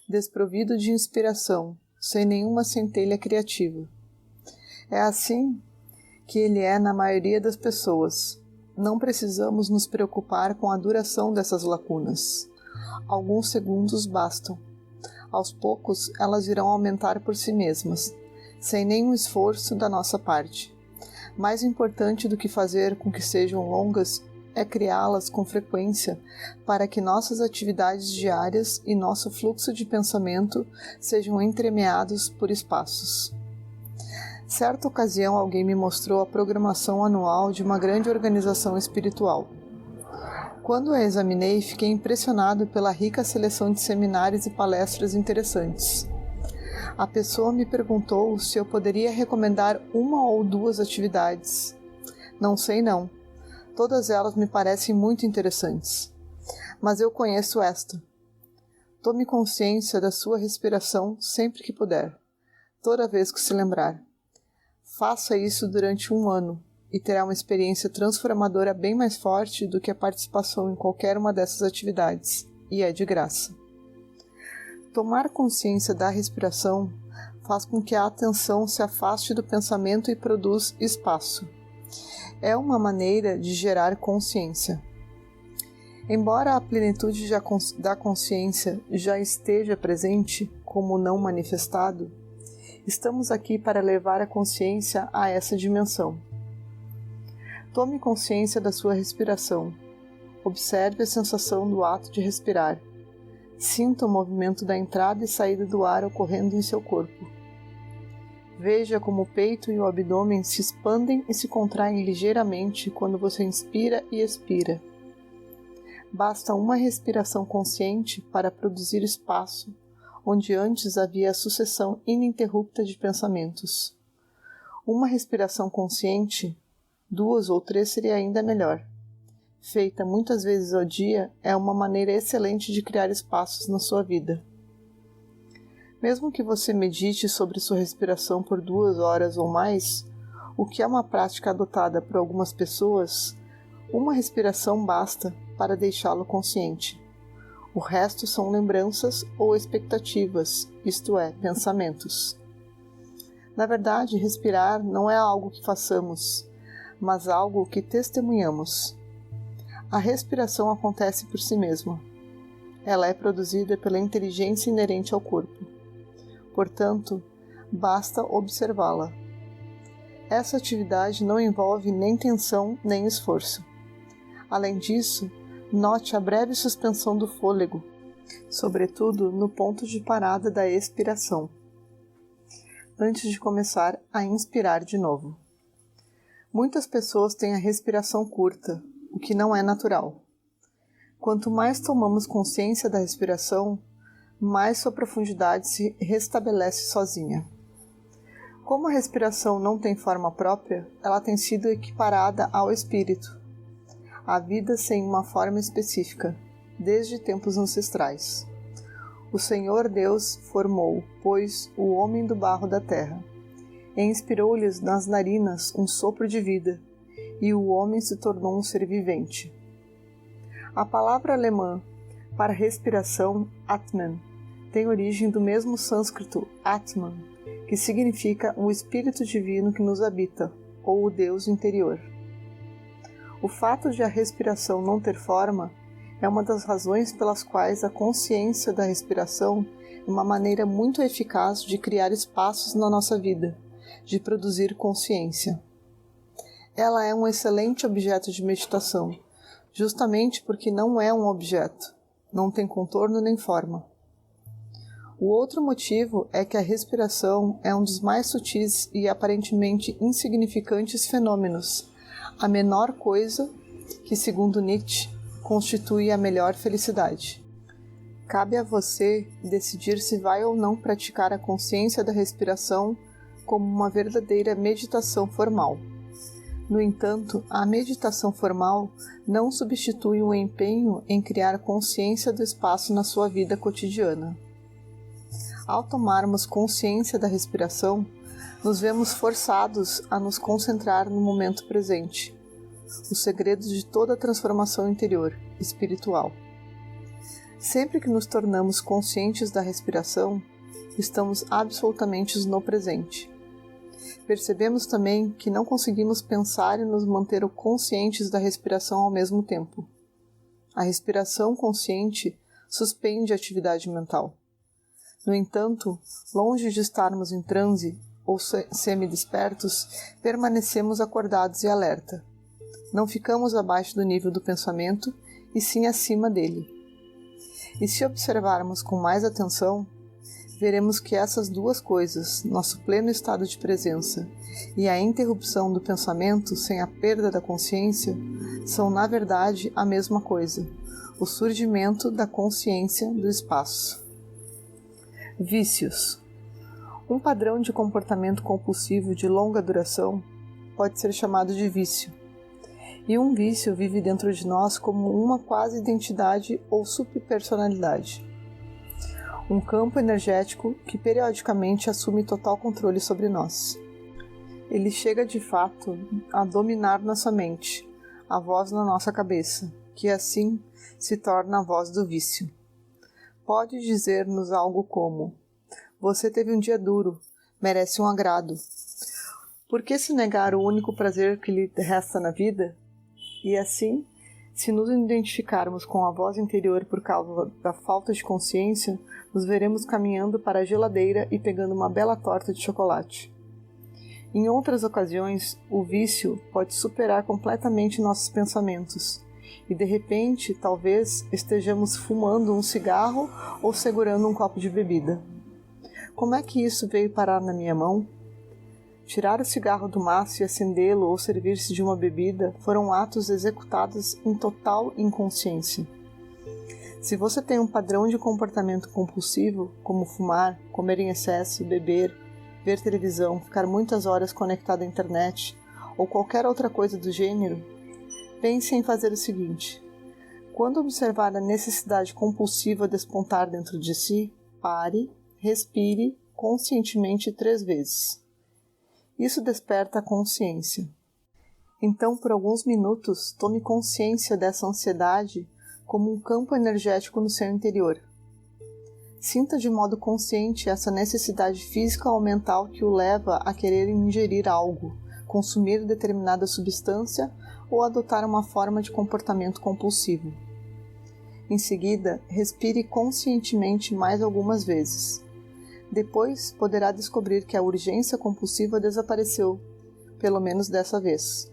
desprovido de inspiração, sem nenhuma centelha criativa. É assim que ele é na maioria das pessoas. Não precisamos nos preocupar com a duração dessas lacunas. Alguns segundos bastam. Aos poucos, elas irão aumentar por si mesmas, sem nenhum esforço da nossa parte. Mais importante do que fazer com que sejam longas é criá-las com frequência para que nossas atividades diárias e nosso fluxo de pensamento sejam entremeados por espaços. Certa ocasião alguém me mostrou a programação anual de uma grande organização espiritual. Quando a examinei, fiquei impressionado pela rica seleção de seminários e palestras interessantes. A pessoa me perguntou se eu poderia recomendar uma ou duas atividades. Não sei não. Todas elas me parecem muito interessantes. Mas eu conheço esta. Tome consciência da sua respiração sempre que puder, toda vez que se lembrar. Faça isso durante 1 ano e terá uma experiência transformadora bem mais forte do que a participação em qualquer uma dessas atividades, e é de graça. Tomar consciência da respiração faz com que a atenção se afaste do pensamento e produz espaço. É uma maneira de gerar consciência. Embora a plenitude da consciência já esteja presente como não manifestado, estamos aqui para levar a consciência a essa dimensão. Tome consciência da sua respiração. Observe a sensação do ato de respirar. Sinta o movimento da entrada e saída do ar ocorrendo em seu corpo. Veja como o peito e o abdômen se expandem e se contraem ligeiramente quando você inspira e expira. Basta uma respiração consciente para produzir espaço, onde antes havia a sucessão ininterrupta de pensamentos. Uma respiração consciente, 2 ou 3 seria ainda melhor. Feita muitas vezes ao dia, é uma maneira excelente de criar espaços na sua vida. Mesmo que você medite sobre sua respiração por 2 horas ou mais, o que é uma prática adotada por algumas pessoas, uma respiração basta para deixá-lo consciente. O resto são lembranças ou expectativas, isto é, pensamentos. Na verdade, respirar não é algo que façamos, mas algo que testemunhamos. A respiração acontece por si mesma. Ela é produzida pela inteligência inerente ao corpo. Portanto, basta observá-la. Essa atividade não envolve nem tensão nem esforço. Além disso, Note a breve suspensão do fôlego, sobretudo no ponto de parada da expiração, antes de começar a inspirar de novo. Muitas pessoas têm a respiração curta, o que não é natural. Quanto mais tomamos consciência da respiração, mais sua profundidade se restabelece sozinha. Como a respiração não tem forma própria, ela tem sido equiparada ao espírito, a vida sem uma forma específica, desde tempos ancestrais. O Senhor Deus formou, pois, o homem do barro da terra, e inspirou-lhes nas narinas um sopro de vida, e o homem se tornou um ser vivente. A palavra alemã para respiração, Atman, tem origem do mesmo sânscrito Atman, que significa o Espírito Divino que nos habita, ou o Deus interior. O fato de a respiração não ter forma é uma das razões pelas quais a consciência da respiração é uma maneira muito eficaz de criar espaços na nossa vida, de produzir consciência. Ela é um excelente objeto de meditação, justamente porque não é um objeto, não tem contorno nem forma. O outro motivo é que a respiração é um dos mais sutis e aparentemente insignificantes fenômenos, a menor coisa que, segundo Nietzsche, constitui a melhor felicidade. Cabe a você decidir se vai ou não praticar a consciência da respiração como uma verdadeira meditação formal. No entanto, a meditação formal não substitui o empenho em criar consciência do espaço na sua vida cotidiana. Ao tomarmos consciência da respiração, nos vemos forçados a nos concentrar no momento presente, o segredo de toda a transformação interior, espiritual. Sempre que nos tornamos conscientes da respiração, estamos absolutamente no presente. Percebemos também que não conseguimos pensar e nos manter conscientes da respiração ao mesmo tempo. A respiração consciente suspende a atividade mental. No entanto, longe de estarmos em transe ou semidespertos, permanecemos acordados e alerta. Não ficamos abaixo do nível do pensamento, e sim acima dele. E se observarmos com mais atenção, veremos que essas duas coisas, nosso pleno estado de presença e a interrupção do pensamento sem a perda da consciência, são na verdade a mesma coisa, o surgimento da consciência do espaço. Vícios. Um padrão de comportamento compulsivo de longa duração pode ser chamado de vício. E um vício vive dentro de nós como uma quase identidade ou subpersonalidade. Um campo energético que periodicamente assume total controle sobre nós. Ele chega de fato a dominar nossa mente, a voz na nossa cabeça, que assim se torna a voz do vício. Pode dizer-nos algo como: você teve um dia duro, merece um agrado. Por que se negar o único prazer que lhe resta na vida? E assim, se nos identificarmos com a voz interior por causa da falta de consciência, nos veremos caminhando para a geladeira e pegando uma bela torta de chocolate. Em outras ocasiões, o vício pode superar completamente nossos pensamentos, e de repente, talvez, estejamos fumando um cigarro ou segurando um copo de bebida. Como é que isso veio parar na minha mão? Tirar o cigarro do maço e acendê-lo ou servir-se de uma bebida foram atos executados em total inconsciência. Se você tem um padrão de comportamento compulsivo, como fumar, comer em excesso, beber, ver televisão, ficar muitas horas conectado à internet ou qualquer outra coisa do gênero, pense em fazer o seguinte: quando observar a necessidade compulsiva despontar dentro de si, pare, respire conscientemente 3 vezes. Isso desperta a consciência. Então, por alguns minutos, tome consciência dessa ansiedade como um campo energético no seu interior. Sinta de modo consciente essa necessidade física ou mental que o leva a querer ingerir algo, consumir determinada substância ou adotar uma forma de comportamento compulsivo. Em seguida, respire conscientemente mais algumas vezes. Depois, poderá descobrir que a urgência compulsiva desapareceu, pelo menos dessa vez,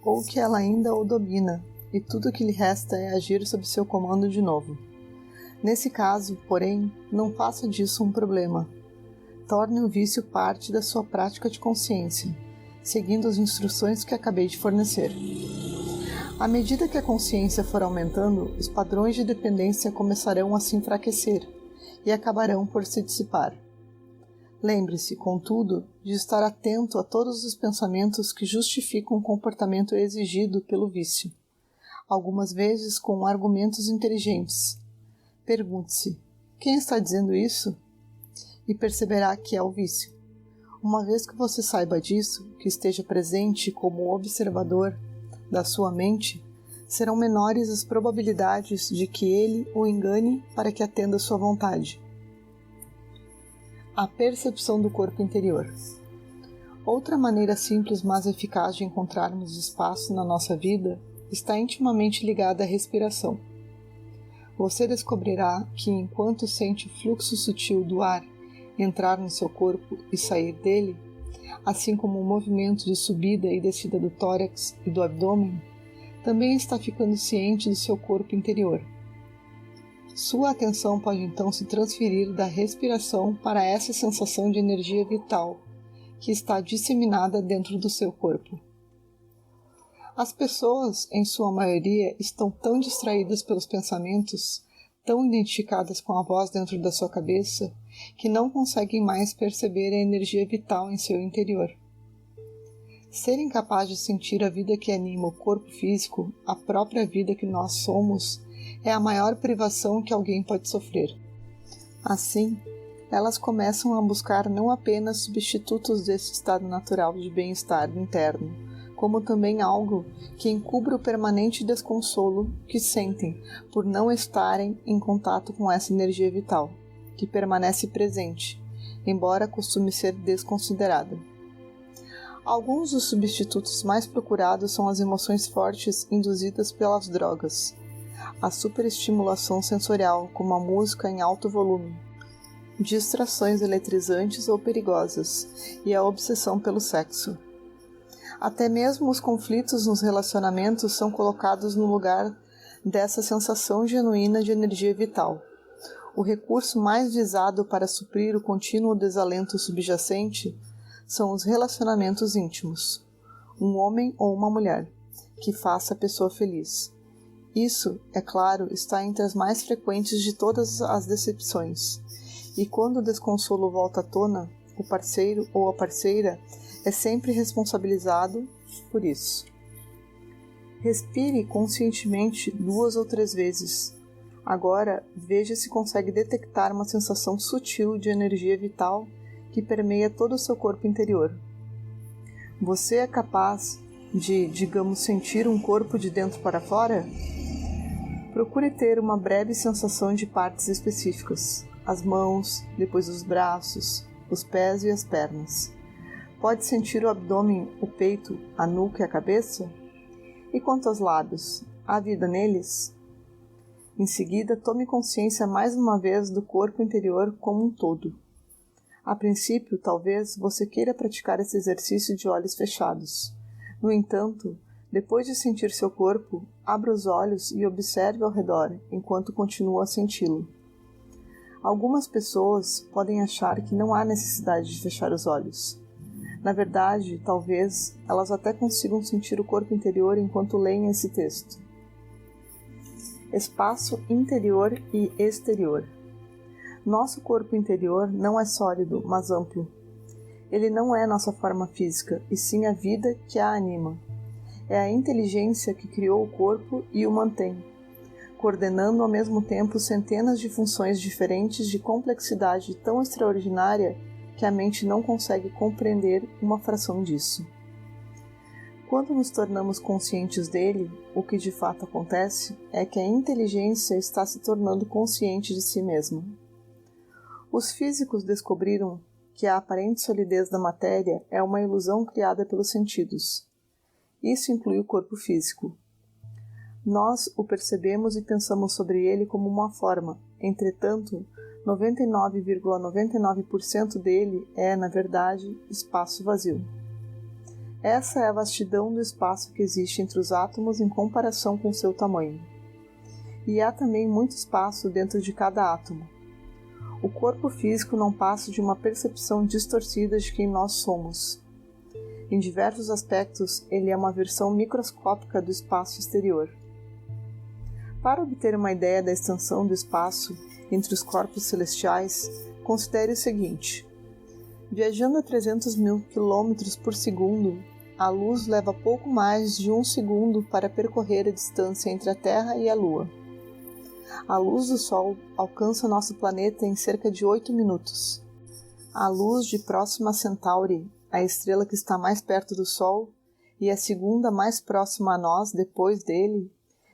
ou que ela ainda o domina, e tudo o que lhe resta é agir sob seu comando de novo. Nesse caso, porém, não faça disso um problema. Torne o vício parte da sua prática de consciência, seguindo as instruções que acabei de fornecer. À medida que a consciência for aumentando, os padrões de dependência começarão a se enfraquecer e acabarão por se dissipar. Lembre-se, contudo, de estar atento a todos os pensamentos que justificam o comportamento exigido pelo vício, algumas vezes com argumentos inteligentes. Pergunte-se: quem está dizendo isso? E perceberá que é o vício. Uma vez que você saiba disso, que esteja presente como observador da sua mente, serão menores as probabilidades de que ele o engane para que atenda à sua vontade. A percepção do corpo interior. Outra maneira simples, mas eficaz de encontrarmos espaço na nossa vida está intimamente ligada à respiração. Você descobrirá que enquanto sente o fluxo sutil do ar entrar no seu corpo e sair dele, assim como o movimento de subida e descida do tórax e do abdômen, também está ficando ciente do seu corpo interior. Sua atenção pode então se transferir da respiração para essa sensação de energia vital que está disseminada dentro do seu corpo. As pessoas, em sua maioria, estão tão distraídas pelos pensamentos, tão identificadas com a voz dentro da sua cabeça, que não conseguem mais perceber a energia vital em seu interior. Ser incapaz de sentir a vida que anima o corpo físico, a própria vida que nós somos, é a maior privação que alguém pode sofrer. Assim, elas começam a buscar não apenas substitutos desse estado natural de bem-estar interno, como também algo que encubra o permanente desconsolo que sentem por não estarem em contato com essa energia vital, que permanece presente, embora costume ser desconsiderada. Alguns dos substitutos mais procurados são as emoções fortes induzidas pelas drogas, a superestimulação sensorial, como a música em alto volume, distrações eletrizantes ou perigosas, e a obsessão pelo sexo. Até mesmo os conflitos nos relacionamentos são colocados no lugar dessa sensação genuína de energia vital. O recurso mais visado para suprir o contínuo desalento subjacente são os relacionamentos íntimos, um homem ou uma mulher, que faça a pessoa feliz. Isso, é claro, está entre as mais frequentes de todas as decepções, e quando o desconsolo volta à tona, o parceiro ou a parceira é sempre responsabilizado por isso. Respire conscientemente 2 ou 3 vezes. Agora, veja se consegue detectar uma sensação sutil de energia vital que permeia todo o seu corpo interior. Você é capaz de, digamos, sentir um corpo de dentro para fora? Procure ter uma breve sensação de partes específicas, as mãos, depois os braços, os pés e as pernas. Pode sentir o abdômen, o peito, a nuca e a cabeça? E quanto aos lábios, há vida neles? Em seguida, tome consciência mais uma vez do corpo interior como um todo. A princípio, talvez você queira praticar esse exercício de olhos fechados. No entanto, depois de sentir seu corpo, abra os olhos e observe ao redor enquanto continua a senti-lo. Algumas pessoas podem achar que não há necessidade de fechar os olhos. Na verdade, talvez elas até consigam sentir o corpo interior enquanto leem esse texto. Espaço interior e exterior. Nosso corpo interior não é sólido, mas amplo. Ele não é nossa forma física, e sim a vida que a anima. É a inteligência que criou o corpo e o mantém, coordenando ao mesmo tempo centenas de funções diferentes de complexidade tão extraordinária que a mente não consegue compreender uma fração disso. Quando nos tornamos conscientes dele, o que de fato acontece é que a inteligência está se tornando consciente de si mesma. Os físicos descobriram que a aparente solidez da matéria é uma ilusão criada pelos sentidos. Isso inclui o corpo físico. Nós o percebemos e pensamos sobre ele como uma forma, entretanto, 99,99% dele é, na verdade, espaço vazio. Essa é a vastidão do espaço que existe entre os átomos em comparação com seu tamanho. E há também muito espaço dentro de cada átomo. O corpo físico não passa de uma percepção distorcida de quem nós somos. Em diversos aspectos, ele é uma versão microscópica do espaço exterior. Para obter uma ideia da extensão do espaço entre os corpos celestiais, considere o seguinte. Viajando a 300 mil km por segundo, a luz leva pouco mais de 1 segundo para percorrer a distância entre a Terra e a Lua. A luz do Sol alcança nosso planeta em cerca de 8 minutos. A luz de Próxima Centauri, a estrela que está mais perto do Sol, e a segunda mais próxima a nós depois dele,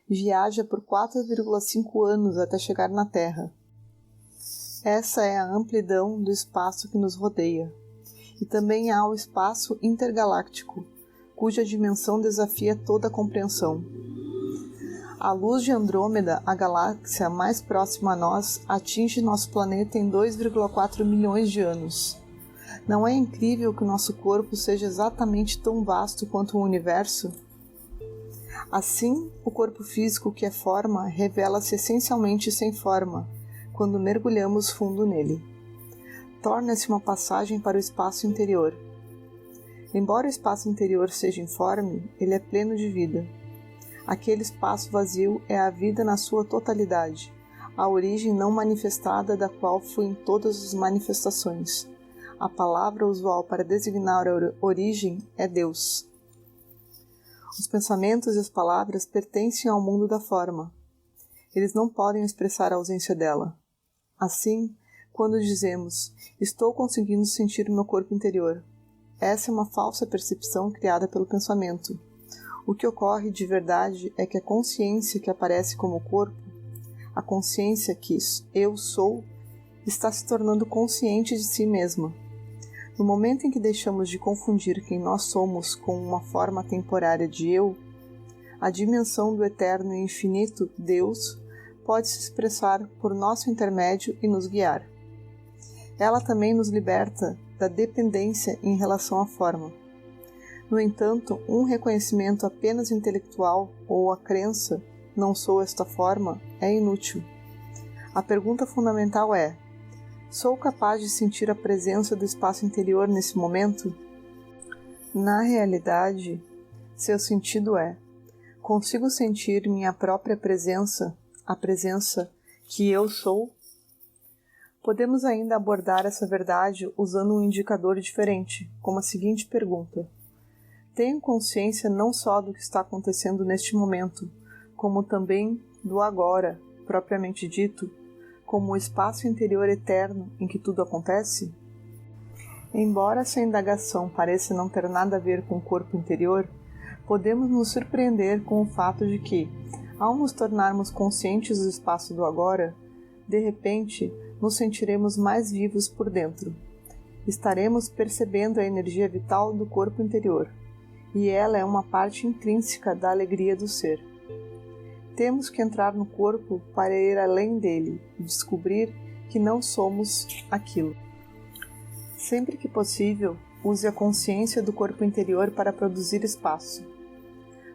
viaja por 4,5 anos até chegar na Terra. Essa é a amplidão do espaço que nos rodeia. E também há o espaço intergaláctico, cuja dimensão desafia toda a compreensão. A luz de Andrômeda, a galáxia mais próxima a nós, atinge nosso planeta em 2,4 milhões de anos. Não é incrível que o nosso corpo seja exatamente tão vasto quanto o universo? Assim, o corpo físico que é forma revela-se essencialmente sem forma, quando mergulhamos fundo nele. Torna-se uma passagem para o espaço interior. Embora o espaço interior seja informe, ele é pleno de vida. Aquele espaço vazio é a vida na sua totalidade, a origem não manifestada da qual fluem todas as manifestações. A palavra usual para designar a origem é Deus. Os pensamentos e as palavras pertencem ao mundo da forma. Eles não podem expressar a ausência dela. Assim, quando dizemos, estou conseguindo sentir meu corpo interior, essa é uma falsa percepção criada pelo pensamento. O que ocorre de verdade é que a consciência que aparece como corpo, a consciência que eu sou, está se tornando consciente de si mesma. No momento em que deixamos de confundir quem nós somos com uma forma temporária de eu, a dimensão do eterno e infinito Deus pode se expressar por nosso intermédio e nos guiar. Ela também nos liberta da dependência em relação à forma. No entanto, um reconhecimento apenas intelectual ou a crença não sou esta forma é inútil. A pergunta fundamental é: sou capaz de sentir a presença do espaço interior nesse momento? Na realidade, seu sentido é: consigo sentir minha própria presença, a presença que eu sou? Podemos ainda abordar essa verdade usando um indicador diferente, como a seguinte pergunta: tenho consciência não só do que está acontecendo neste momento, como também do agora, propriamente dito, como o espaço interior eterno em que tudo acontece? Embora essa indagação pareça não ter nada a ver com o corpo interior, podemos nos surpreender com o fato de que, ao nos tornarmos conscientes do espaço do agora, de repente nos sentiremos mais vivos por dentro. Estaremos percebendo a energia vital do corpo interior, e ela é uma parte intrínseca da alegria do ser. Temos que entrar no corpo para ir além dele e descobrir que não somos aquilo. Sempre que possível, use a consciência do corpo interior para produzir espaço.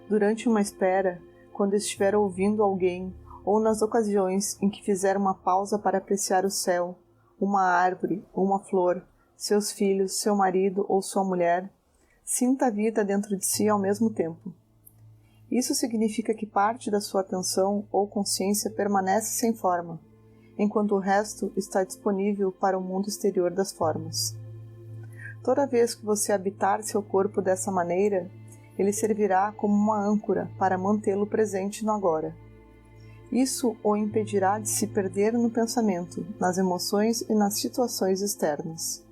Durante uma espera, quando estiver ouvindo alguém, ou nas ocasiões em que fizer uma pausa para apreciar o céu, uma árvore, uma flor, seus filhos, seu marido ou sua mulher, sinta a vida dentro de si ao mesmo tempo. Isso significa que parte da sua atenção ou consciência permanece sem forma, enquanto o resto está disponível para o mundo exterior das formas. Toda vez que você habitar seu corpo dessa maneira, ele servirá como uma âncora para mantê-lo presente no agora. Isso o impedirá de se perder no pensamento, nas emoções e nas situações externas.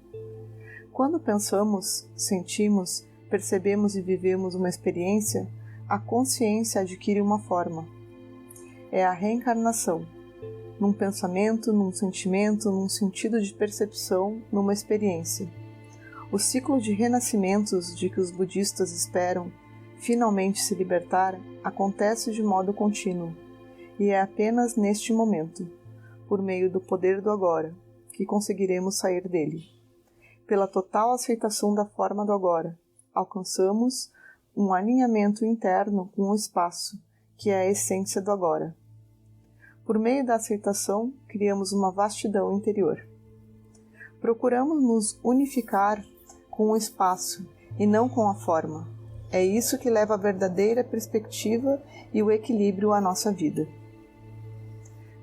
Quando pensamos, sentimos, percebemos e vivemos uma experiência, a consciência adquire uma forma. É a reencarnação, num pensamento, num sentimento, num sentido de percepção, numa experiência. O ciclo de renascimentos de que os budistas esperam finalmente se libertar acontece de modo contínuo, e é apenas neste momento, por meio do poder do agora, que conseguiremos sair dele. Pela total aceitação da forma do agora, alcançamos um alinhamento interno com o espaço, que é a essência do agora. Por meio da aceitação, criamos uma vastidão interior. Procuramos nos unificar com o espaço e não com a forma. É isso que leva a verdadeira perspectiva e o equilíbrio à nossa vida.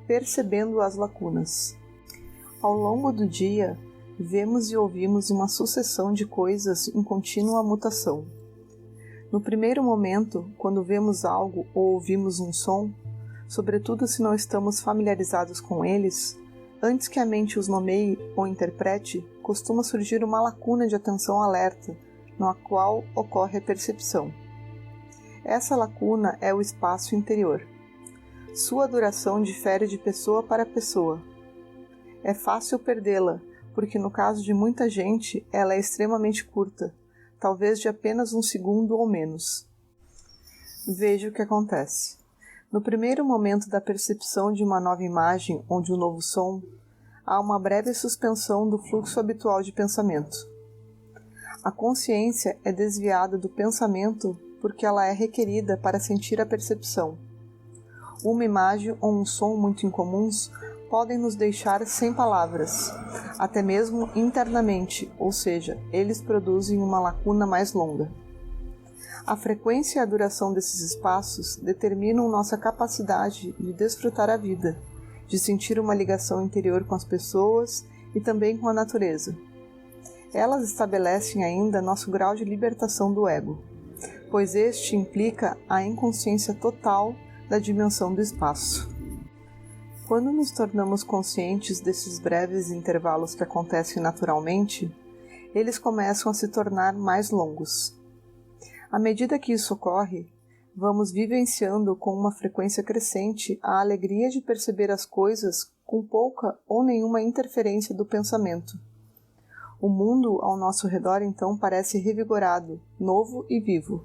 Percebendo as lacunas. Ao longo do dia, vemos e ouvimos uma sucessão de coisas em contínua mutação. No primeiro momento, quando vemos algo ou ouvimos um som, sobretudo se não estamos familiarizados com eles, antes que a mente os nomeie ou interprete, costuma surgir uma lacuna de atenção alerta, na qual ocorre a percepção. Essa lacuna é o espaço interior. Sua duração difere de pessoa para pessoa. É fácil perdê-la, porque no caso de muita gente, ela é extremamente curta, talvez de apenas 1 segundo ou menos. Veja o que acontece. No primeiro momento da percepção de uma nova imagem ou de um novo som, há uma breve suspensão do fluxo habitual de pensamento. A consciência é desviada do pensamento porque ela é requerida para sentir a percepção. Uma imagem ou um som muito incomuns podem nos deixar sem palavras, até mesmo internamente, ou seja, eles produzem uma lacuna mais longa. A frequência e a duração desses espaços determinam nossa capacidade de desfrutar a vida, de sentir uma ligação interior com as pessoas e também com a natureza. Elas estabelecem ainda nosso grau de libertação do ego, pois este implica a inconsciência total da dimensão do espaço. Quando nos tornamos conscientes desses breves intervalos que acontecem naturalmente, eles começam a se tornar mais longos. À medida que isso ocorre, vamos vivenciando com uma frequência crescente a alegria de perceber as coisas com pouca ou nenhuma interferência do pensamento. O mundo ao nosso redor então parece revigorado, novo e vivo.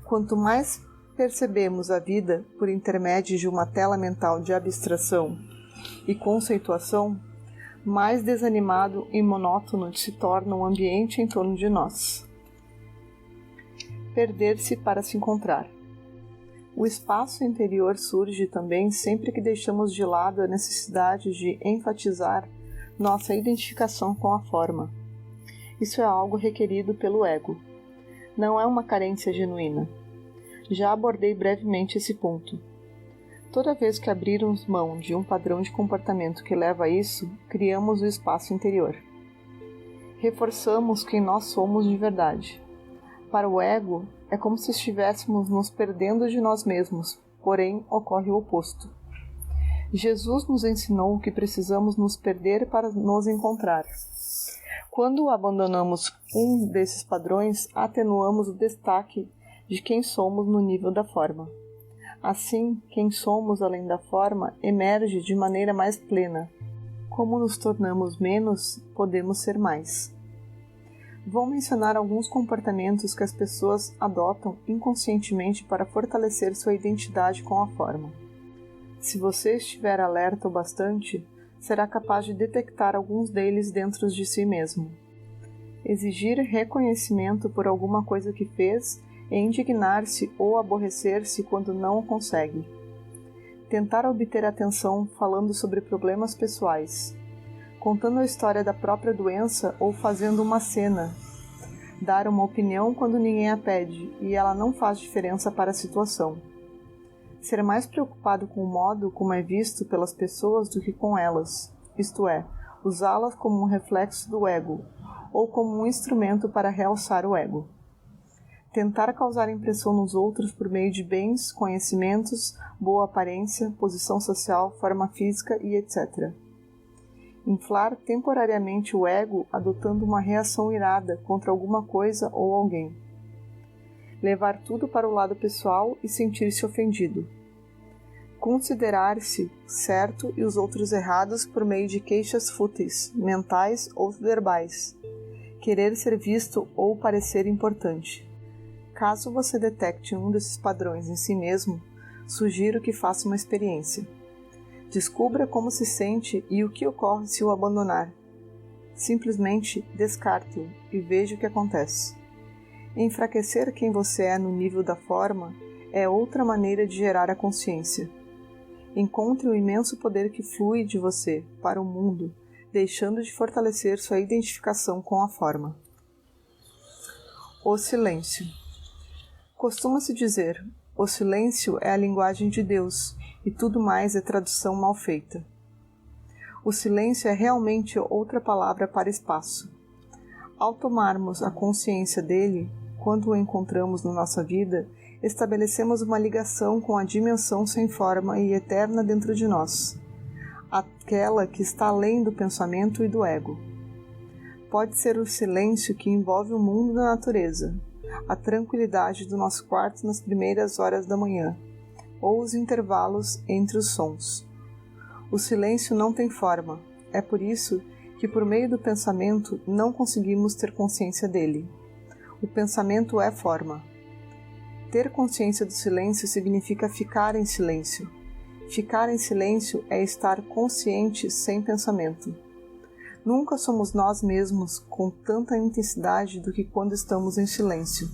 Quanto mais percebemos a vida por intermédio de uma tela mental de abstração e conceituação, mais desanimado e monótono se torna o ambiente em torno de nós. Perder-se para se encontrar. O espaço interior surge também sempre que deixamos de lado a necessidade de enfatizar nossa identificação com a forma. Isso é algo requerido pelo ego. Não é uma carência genuína. Já abordei brevemente esse ponto. Toda vez que abrirmos mão de um padrão de comportamento que leva a isso, criamos o espaço interior. Reforçamos quem nós somos de verdade. Para o ego, é como se estivéssemos nos perdendo de nós mesmos, porém ocorre o oposto. Jesus nos ensinou que precisamos nos perder para nos encontrar. Quando abandonamos um desses padrões, atenuamos o destaque de quem somos no nível da forma. Assim, quem somos além da forma emerge de maneira mais plena. Como nos tornamos menos, podemos ser mais. Vou mencionar alguns comportamentos que as pessoas adotam inconscientemente para fortalecer sua identidade com a forma. Se você estiver alerta o bastante, será capaz de detectar alguns deles dentro de si mesmo. Exigir reconhecimento por alguma coisa que fez e indignar-se ou aborrecer-se quando não o consegue. Tentar obter atenção falando sobre problemas pessoais, contando a história da própria doença ou fazendo uma cena. Dar uma opinião quando ninguém a pede e ela não faz diferença para a situação. Ser mais preocupado com o modo como é visto pelas pessoas do que com elas, isto é, usá-las como um reflexo do ego ou como um instrumento para realçar o ego. Tentar causar impressão nos outros por meio de bens, conhecimentos, boa aparência, posição social, forma física e etc. Inflar temporariamente o ego adotando uma reação irada contra alguma coisa ou alguém. Levar tudo para o lado pessoal e sentir-se ofendido. Considerar-se certo e os outros errados por meio de queixas fúteis, mentais ou verbais. Querer ser visto ou parecer importante. Caso você detecte um desses padrões em si mesmo, sugiro que faça uma experiência. Descubra como se sente e o que ocorre se o abandonar. Simplesmente descarte-o e veja o que acontece. Enfraquecer quem você é no nível da forma é outra maneira de gerar a consciência. Encontre o imenso poder que flui de você para o mundo, deixando de fortalecer sua identificação com a forma. O silêncio. Costuma-se dizer, o silêncio é a linguagem de Deus e tudo mais é tradução mal feita. O silêncio é realmente outra palavra para espaço. Ao tomarmos a consciência dele, quando o encontramos na nossa vida, estabelecemos uma ligação com a dimensão sem forma e eterna dentro de nós, aquela que está além do pensamento e do ego. Pode ser o silêncio que envolve o mundo da natureza, a tranquilidade do nosso quarto nas primeiras horas da manhã, ou os intervalos entre os sons. O silêncio não tem forma, é por isso que por meio do pensamento não conseguimos ter consciência dele. O pensamento é forma. Ter consciência do silêncio significa ficar em silêncio. Ficar em silêncio é estar consciente sem pensamento. Nunca somos nós mesmos com tanta intensidade do que quando estamos em silêncio.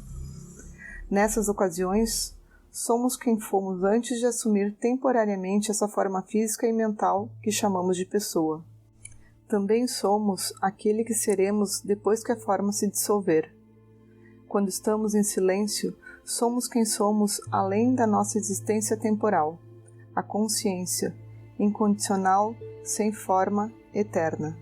Nessas ocasiões, somos quem fomos antes de assumir temporariamente essa forma física e mental que chamamos de pessoa. Também somos aquele que seremos depois que a forma se dissolver. Quando estamos em silêncio, somos quem somos além da nossa existência temporal, a consciência, incondicional, sem forma, eterna.